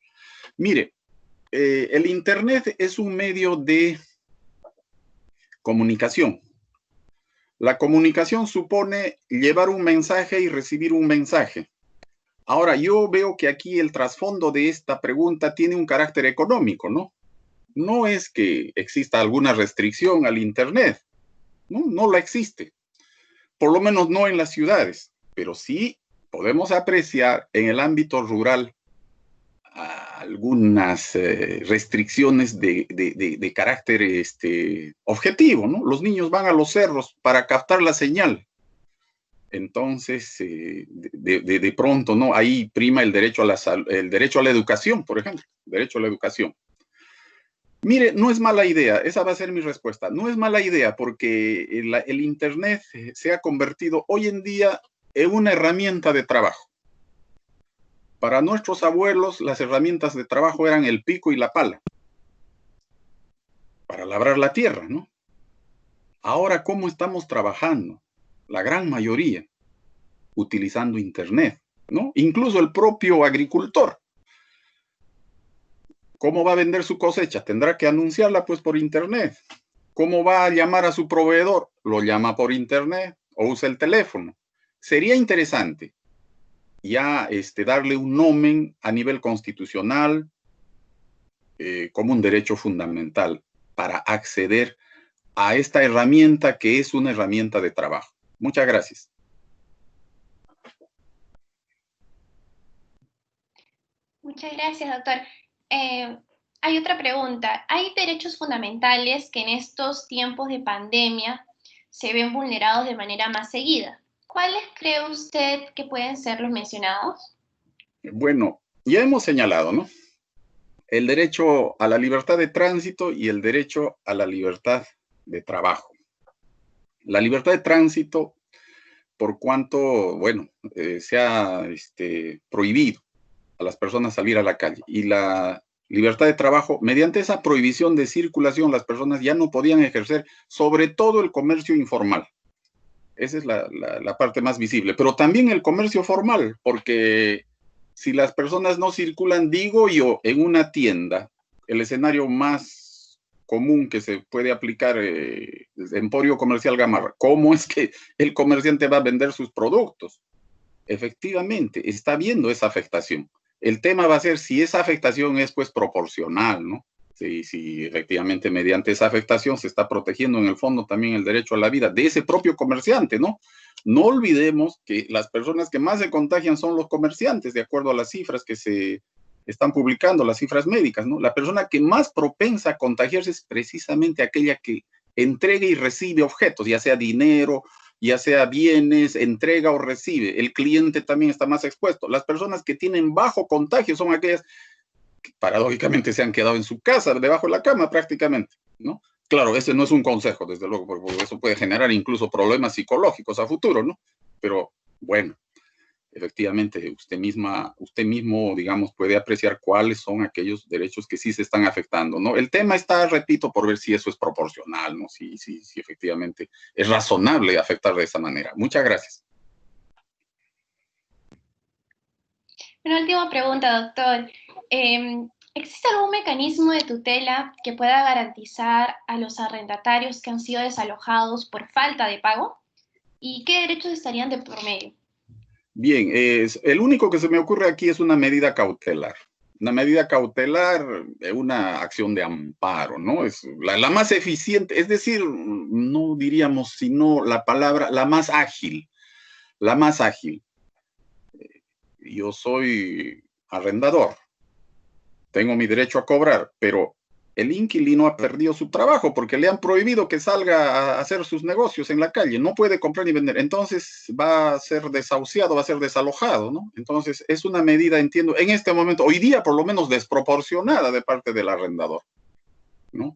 Mire, el Internet es un medio de comunicación. La comunicación supone llevar un mensaje y recibir un mensaje. Ahora, yo veo que aquí el trasfondo de esta pregunta tiene un carácter económico, ¿no? No es que exista alguna restricción al Internet, ¿no? No la existe, por lo menos no en las ciudades, pero sí podemos apreciar en el ámbito rural algunas restricciones de carácter objetivo, ¿no? Los niños van a los cerros para captar la señal. Entonces, de pronto, ¿no? Ahí prima el derecho el derecho a la educación, por ejemplo, derecho a la educación. Mire, no es mala idea, esa va a ser mi respuesta. No es mala idea porque el Internet se ha convertido hoy en día en una herramienta de trabajo. Para nuestros abuelos, las herramientas de trabajo eran el pico y la pala para labrar la tierra, ¿no? Ahora, ¿cómo estamos trabajando? La gran mayoría utilizando Internet, ¿no? Incluso el propio agricultor. ¿Cómo va a vender su cosecha? Tendrá que anunciarla pues por Internet. ¿Cómo va a llamar a su proveedor? Lo llama por Internet o usa el teléfono. Sería interesante ya darle un nomen a nivel constitucional como un derecho fundamental para acceder a esta herramienta que es una herramienta de trabajo. Muchas gracias. Muchas gracias, doctor. Hay otra pregunta. ¿Hay derechos fundamentales que en estos tiempos de pandemia se ven vulnerados de manera más seguida? ¿Cuáles cree usted que pueden ser los mencionados? Bueno, ya hemos señalado, ¿no? El derecho a la libertad de tránsito y el derecho a la libertad de trabajo. La libertad de tránsito, por cuanto, bueno, se ha prohibido a las personas salir a la calle. Y la libertad de trabajo, mediante esa prohibición de circulación, las personas ya no podían ejercer, sobre todo el comercio informal. Esa es la parte más visible. Pero también el comercio formal, porque si las personas no circulan, digo yo, en una tienda, el escenario más común que se puede aplicar, el emporio comercial Gamarra. ¿Cómo es que el comerciante va a vender sus productos? Efectivamente, está viendo esa afectación. El tema va a ser si esa afectación es pues proporcional, ¿no? Si efectivamente mediante esa afectación se está protegiendo en el fondo también el derecho a la vida de ese propio comerciante, ¿no? No olvidemos que las personas que más se contagian son los comerciantes, de acuerdo a las cifras que se están publicando, las cifras médicas, ¿no? La persona que más propensa a contagiarse es precisamente aquella que entrega y recibe objetos, ya sea dinero, ya sea bienes, entrega o recibe. El cliente también está más expuesto. Las personas que tienen bajo contagio son aquellas que paradójicamente se han quedado en su casa, debajo de la cama prácticamente, ¿no? Claro, ese no es un consejo, desde luego, porque eso puede generar incluso problemas psicológicos a futuro, ¿no? Pero bueno, efectivamente, usted mismo, digamos, puede apreciar cuáles son aquellos derechos que sí se están afectando, ¿no? El tema está, repito, por ver si eso es proporcional, ¿no? Si efectivamente es razonable afectar de esa manera. Muchas gracias. Una última pregunta, doctor. ¿Existe algún mecanismo de tutela que pueda garantizar a los arrendatarios que han sido desalojados por falta de pago? ¿Y qué derechos estarían de por medio? Bien, el único que se me ocurre aquí es una medida cautelar. Una medida cautelar, una acción de amparo, ¿no? Es la más eficiente, es decir, no diríamos sino la palabra, la más ágil, la más ágil. Yo soy arrendador, tengo mi derecho a cobrar, pero el inquilino ha perdido su trabajo porque le han prohibido que salga a hacer sus negocios en la calle, no puede comprar ni vender, entonces va a ser desahuciado, va a ser desalojado, ¿no? Entonces es una medida, entiendo, en este momento, hoy día por lo menos desproporcionada de parte del arrendador, ¿no?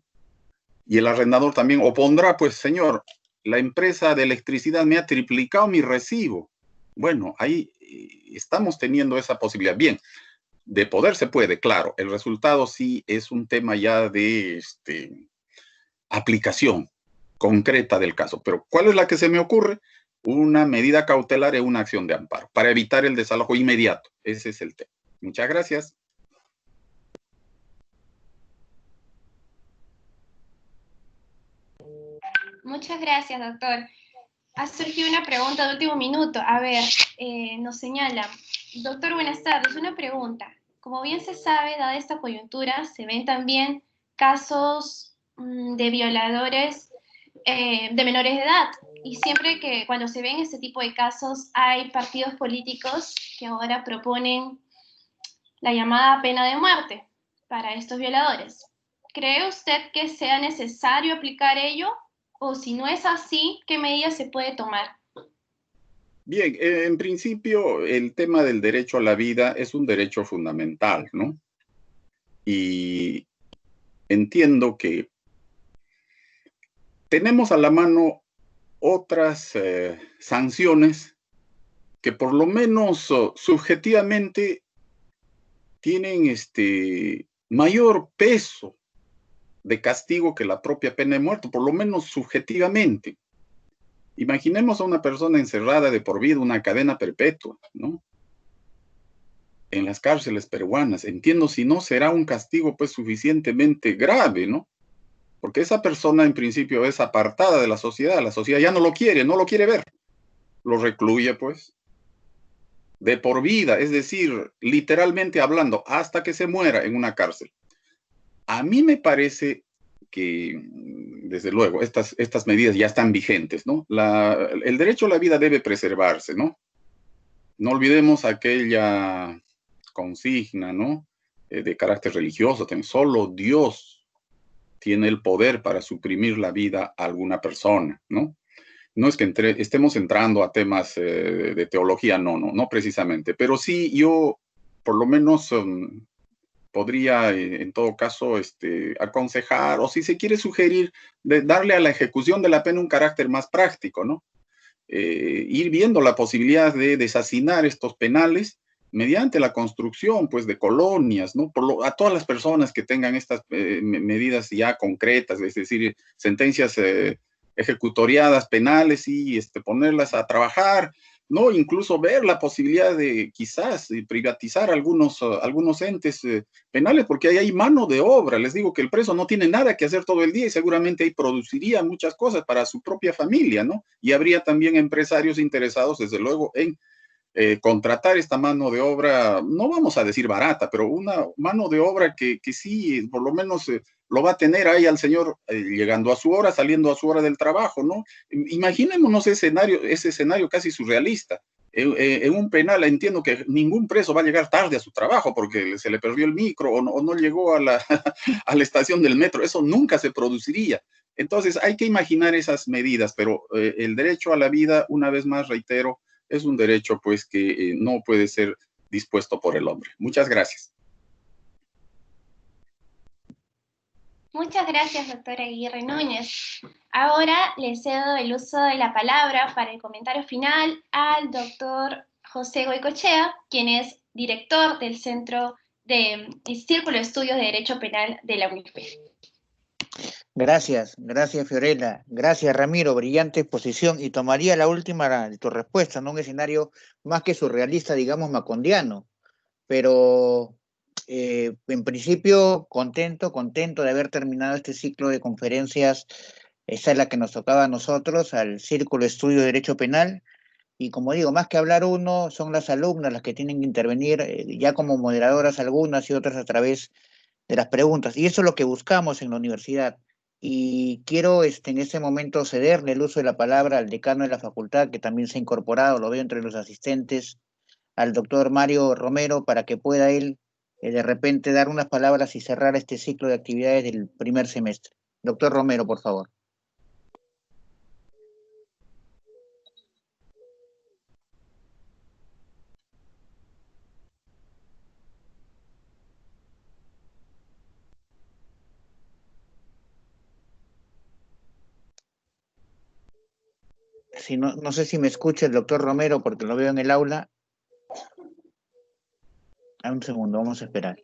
Y el arrendador también opondrá, pues señor, la empresa de electricidad me ha triplicado mi recibo. Bueno, ahí estamos teniendo esa posibilidad. Bien, de poder se puede, claro. El resultado sí es un tema ya de aplicación concreta del caso. Pero ¿cuál es la que se me ocurre? Una medida cautelar y una acción de amparo para evitar el desalojo inmediato. Ese es el tema. Muchas gracias. Muchas gracias, doctor. Ha surgido una pregunta de último minuto. A ver, nos señala. Doctor, buenas tardes. Una pregunta. Como bien se sabe, dada esta coyuntura, se ven también casos de violadores de menores de edad. Y siempre que cuando se ven este tipo de casos, hay partidos políticos que ahora proponen la llamada pena de muerte para estos violadores. ¿Cree usted que sea necesario aplicar ello? O si no es así, ¿qué medidas se puede tomar? Bien, en principio el tema del derecho a la vida es un derecho fundamental, ¿no? Y entiendo que tenemos a la mano otras sanciones que por lo menos subjetivamente tienen mayor peso de castigo que la propia pena de muerte, por lo menos subjetivamente. Imaginemos a una persona encerrada de por vida, una cadena perpetua, ¿no? En las cárceles peruanas. Entiendo si no será un castigo pues suficientemente grave, ¿no? Porque esa persona en principio es apartada de la sociedad ya no lo quiere ver, lo recluye pues de por vida, es decir, literalmente hablando, hasta que se muera en una cárcel. A mí me parece que, desde luego, estas medidas ya están vigentes, ¿no? El derecho a la vida debe preservarse, ¿no? No olvidemos aquella consigna, ¿no? De carácter religioso, solo Dios tiene el poder para suprimir la vida a alguna persona, ¿no? No es que estemos entrando a temas de teología, no precisamente, pero sí yo, por lo menos, podría, en todo caso, aconsejar, o si se quiere sugerir, de darle a la ejecución de la pena un carácter más práctico, ¿no? Ir viendo la posibilidad de deshacinar estos penales mediante la construcción, pues, de colonias, ¿no? A todas las personas que tengan estas medidas ya concretas, es decir, sentencias ejecutoriadas penales y ponerlas a trabajar ¿no? Incluso ver la posibilidad de quizás privatizar algunos entes penales, porque ahí hay mano de obra. Les digo que el preso no tiene nada que hacer todo el día y seguramente ahí produciría muchas cosas para su propia familia, ¿no? Y habría también empresarios interesados, desde luego, en contratar esta mano de obra, no vamos a decir barata, pero una mano de obra que sí, por lo menos lo va a tener ahí al señor llegando a su hora, saliendo a su hora del trabajo, ¿no? Imaginémonos ese escenario casi surrealista. En un penal entiendo que ningún preso va a llegar tarde a su trabajo porque se le perdió el micro o no llegó a la, a la estación del metro. Eso nunca se produciría. Entonces hay que imaginar esas medidas, pero el derecho a la vida, una vez más reitero, es un derecho pues que no puede ser dispuesto por el hombre. Muchas gracias. Muchas gracias, doctora Aguirre Núñez. Ahora le cedo el uso de la palabra para el comentario final al doctor José Goicoechea, quien es director del Centro de Círculo de Estudios de Derecho Penal de la UNIFE. Gracias Fiorella, gracias Ramiro, brillante exposición, y tomaría la última de tu respuesta, ¿no? Un escenario más que surrealista, digamos macondiano, pero en principio contento de haber terminado este ciclo de conferencias. Esta es la que nos tocaba a nosotros, al Círculo de Estudio de Derecho Penal, y como digo, más que hablar uno, son las alumnas las que tienen que intervenir, ya como moderadoras algunas y otras a través de las preguntas, y eso es lo que buscamos en la universidad. Y quiero en este momento cederle el uso de la palabra al decano de la facultad, que también se ha incorporado, lo veo entre los asistentes, al doctor Mario Romero, para que pueda él de repente dar unas palabras y cerrar este ciclo de actividades del primer semestre. Doctor Romero, por favor. Si no sé si me escucha el doctor Romero, porque lo veo en el aula. Un segundo, vamos a esperar.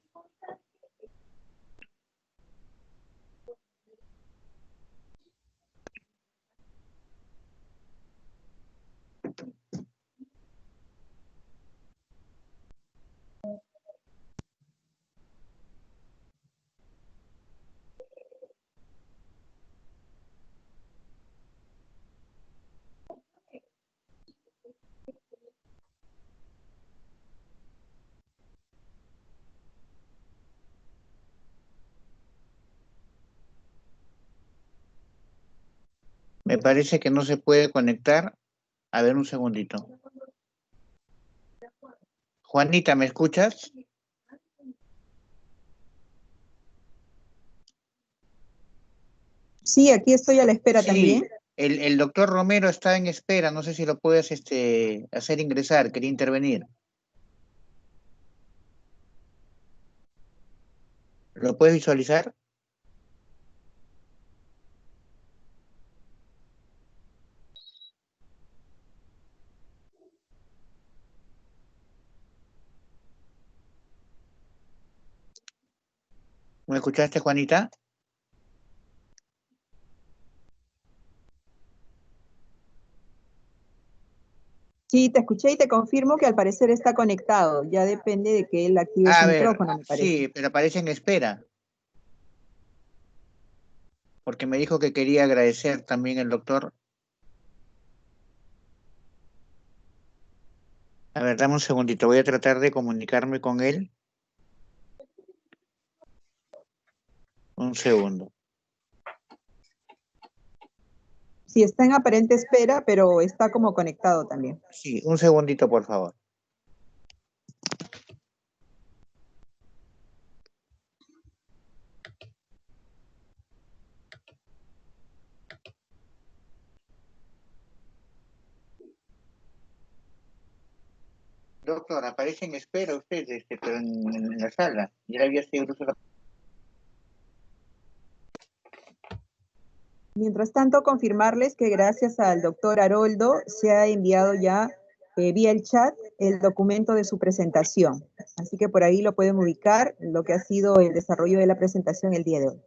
Me parece que no se puede conectar. A ver, un segundito. Juanita, ¿me escuchas? Sí, aquí estoy a la espera también. El doctor Romero está en espera, no sé si lo puedes hacer ingresar, quería intervenir. ¿Lo puedes visualizar? ¿Me escuchaste, Juanita? Sí, te escuché y te confirmo que al parecer está conectado. Ya depende de que él active su micrófono, me parece. Sí, pero aparece en espera. Porque me dijo que quería agradecer también el doctor. A ver, dame un segundito, voy a tratar de comunicarme con él. Un segundo. Sí, está en aparente espera, pero está como conectado también. Sí, un segundito, por favor. Doctor, aparece en espera usted, pero en la sala. Ya había sido la... Mientras tanto, confirmarles que gracias al doctor Haroldo se ha enviado ya vía el chat el documento de su presentación. Así que por ahí lo pueden ubicar, lo que ha sido el desarrollo de la presentación el día de hoy.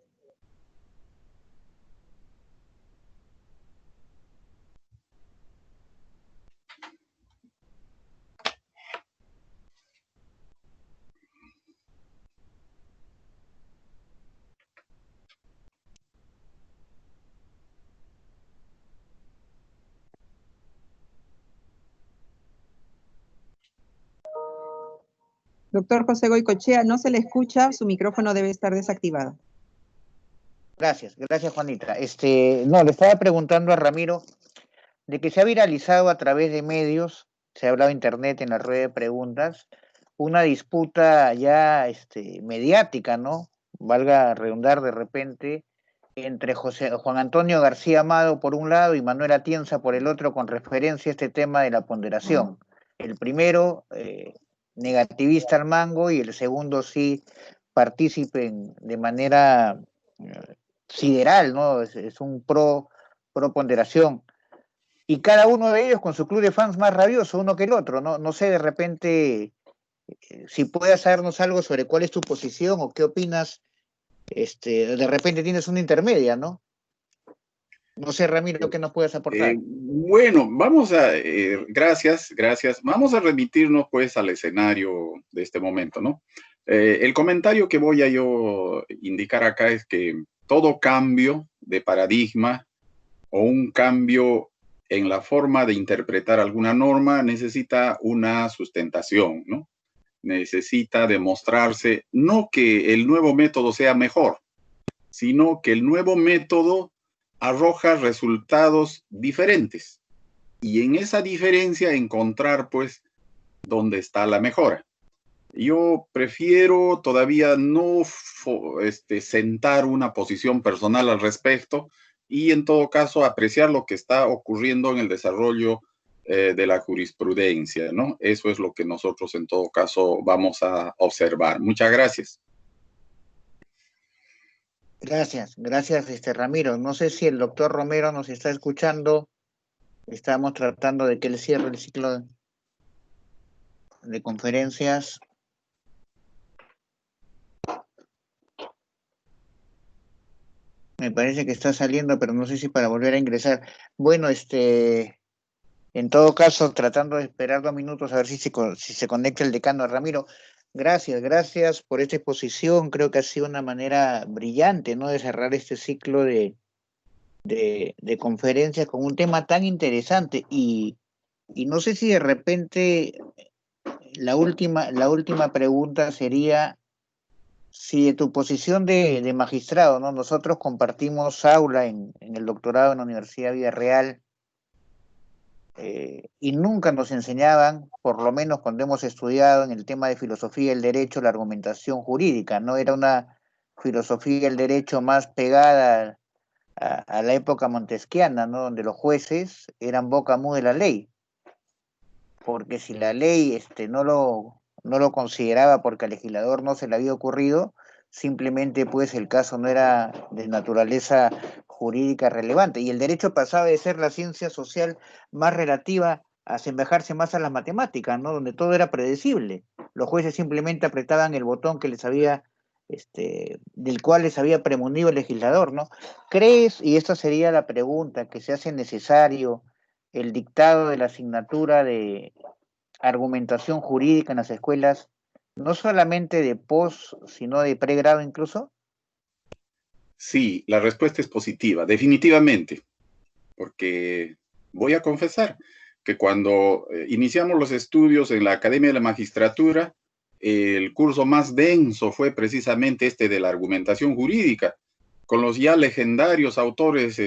Doctor José Goicoechea, no se le escucha, su micrófono debe estar desactivado. Gracias, gracias Juanita. No, le estaba preguntando a Ramiro de que se ha viralizado a través de medios, se ha hablado en internet en la rueda de preguntas, una disputa ya mediática, ¿no? Valga redundar de repente, entre Juan Antonio García Amado por un lado y Manuel Atienza por el otro con referencia a este tema de la ponderación. El primero, negativista al mango, y el segundo sí partícipe de manera sideral, ¿no? Es un pro ponderación. Y cada uno de ellos con su club de fans más rabioso uno que el otro, ¿no? No sé, de repente, si puedes sabernos algo sobre cuál es tu posición o qué opinas, de repente tienes una intermedia, ¿no? No sé, Ramiro, ¿qué nos puedes aportar? Bueno, gracias. Vamos a remitirnos pues al escenario de este momento, ¿no? El comentario que voy a yo indicar acá es que todo cambio de paradigma o un cambio en la forma de interpretar alguna norma necesita una sustentación, ¿no? Necesita demostrarse no que el nuevo método sea mejor, sino que el nuevo método arroja resultados diferentes. Y en esa diferencia encontrar, pues, dónde está la mejora. Yo prefiero todavía no sentar una posición personal al respecto y en todo caso apreciar lo que está ocurriendo en el desarrollo de la jurisprudencia, ¿no? Eso es lo que nosotros en todo caso vamos a observar. Muchas gracias. Gracias, Ramiro. No sé si el doctor Romero nos está escuchando. Estamos tratando de que él cierre el ciclo de conferencias. Me parece que está saliendo, pero no sé si para volver a ingresar. Bueno, en todo caso, tratando de esperar 2 minutos a ver si se conecta el decano Ramiro. Gracias por esta exposición. Creo que ha sido una manera brillante, ¿no?, de cerrar este ciclo de conferencias con un tema tan interesante. Y no sé si de repente la última pregunta sería si de tu posición de magistrado, ¿no? Nosotros compartimos aula en el doctorado en la Universidad Villarreal. Y nunca nos enseñaban, por lo menos cuando hemos estudiado en el tema de filosofía del derecho, la argumentación jurídica, ¿no? Era una filosofía del derecho más pegada a la época montesquiana, ¿no?, donde los jueces eran boca muda de la ley, porque si la ley no lo consideraba porque al legislador no se le había ocurrido, simplemente pues el caso no era de naturaleza jurídica relevante, y el derecho pasaba de ser la ciencia social más relativa a asemejarse más a las matemáticas, ¿no?, donde todo era predecible. Los jueces simplemente apretaban el botón que les había, del cual les había premunido el legislador, ¿no? ¿Crees, y esta sería la pregunta, que se hace necesario el dictado de la asignatura de argumentación jurídica en las escuelas, no solamente de post, sino de pregrado incluso? Sí, la respuesta es positiva, definitivamente, porque voy a confesar que cuando iniciamos los estudios en la Academia de la Magistratura, el curso más denso fue precisamente de la argumentación jurídica, con los ya legendarios autores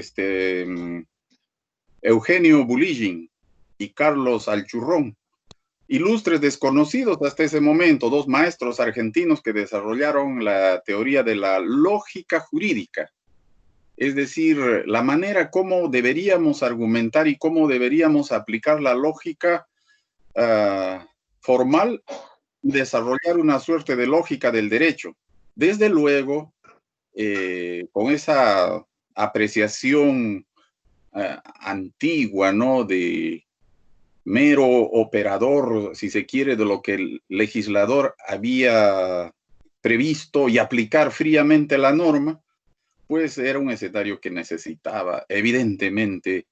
Eugenio Buligin y Carlos Alchurrón, ilustres desconocidos hasta ese momento, 2 maestros argentinos que desarrollaron la teoría de la lógica jurídica, es decir, la manera como deberíamos argumentar y cómo deberíamos aplicar la lógica formal, desarrollar una suerte de lógica del derecho. Desde luego, con esa apreciación antigua, ¿no?, de mero operador, si se quiere, de lo que el legislador había previsto y aplicar fríamente la norma, pues era un escenario que necesitaba evidentemente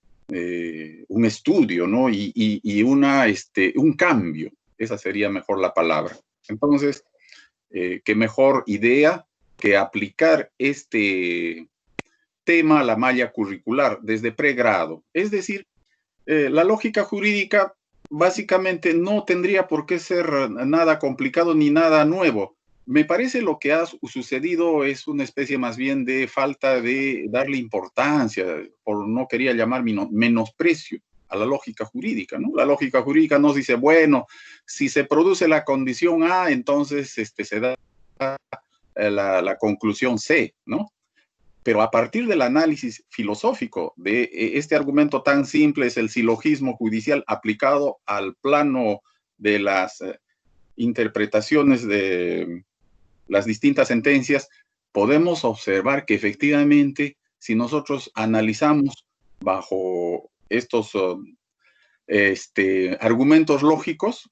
un estudio, ¿no?, y un cambio. Esa sería mejor la palabra. Entonces, qué mejor idea que aplicar este tema a la malla curricular desde pregrado. Es decir, la lógica jurídica básicamente no tendría por qué ser nada complicado ni nada nuevo. Me parece lo que ha sucedido es una especie más bien de falta de darle importancia, por no quería llamar menosprecio a la lógica jurídica, ¿no? La lógica jurídica nos dice, bueno, si se produce la condición A, entonces se da la conclusión C, ¿no? Pero a partir del análisis filosófico de este argumento tan simple, es el silogismo judicial aplicado al plano de las interpretaciones de las distintas sentencias, podemos observar que efectivamente, si nosotros analizamos bajo estos argumentos lógicos,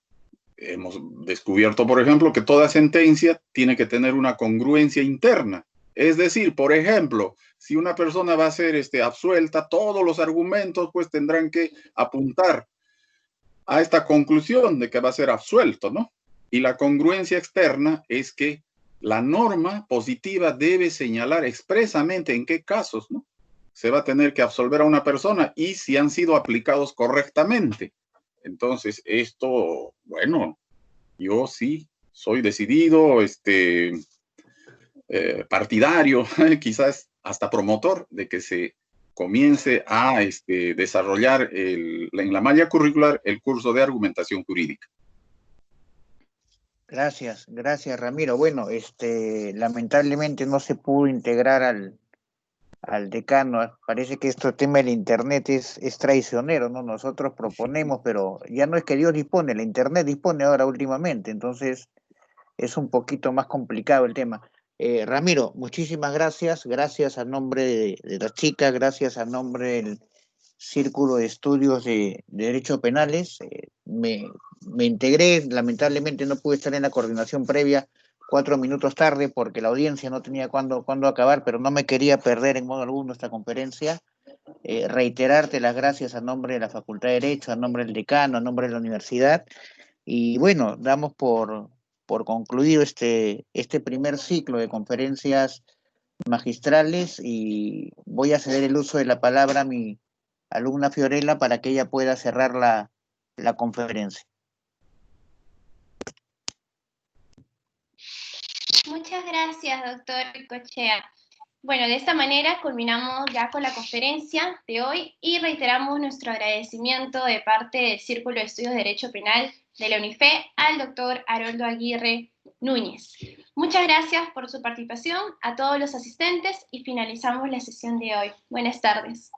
hemos descubierto, por ejemplo, que toda sentencia tiene que tener una congruencia interna. Es decir, por ejemplo, si una persona va a ser absuelta, todos los argumentos pues tendrán que apuntar a esta conclusión de que va a ser absuelto, ¿no? Y la congruencia externa es que la norma positiva debe señalar expresamente en qué casos, ¿no?, se va a tener que absolver a una persona y si han sido aplicados correctamente. Entonces, esto, bueno, yo sí soy decidido, partidario, quizás hasta promotor de que se comience a desarrollar en la malla curricular el curso de argumentación jurídica. Gracias, Ramiro. Bueno, lamentablemente no se pudo integrar al decano. Parece que este tema del internet es traicionero, ¿no? Nosotros proponemos, pero ya no es que Dios dispone, la internet dispone ahora últimamente, entonces es un poquito más complicado el tema. Ramiro, muchísimas gracias a nombre de las chicas, gracias a nombre del Círculo de Estudios de Derecho Penales. Me integré, lamentablemente no pude estar en la coordinación previa 4 minutos tarde porque la audiencia no tenía cuándo acabar, pero no me quería perder en modo alguno esta conferencia. Reiterarte las gracias a nombre de la Facultad de Derecho, a nombre del decano, a nombre de la universidad. Y bueno, damos por concluido este primer ciclo de conferencias magistrales y voy a ceder el uso de la palabra a mi alumna Fiorella para que ella pueda cerrar la conferencia. Muchas gracias, doctor Ricochea. Bueno, de esta manera culminamos ya con la conferencia de hoy y reiteramos nuestro agradecimiento de parte del Círculo de Estudios de Derecho Penal de la UNIFE al doctor Haroldo Aguirre Núñez. Muchas gracias por su participación a todos los asistentes y finalizamos la sesión de hoy. Buenas tardes.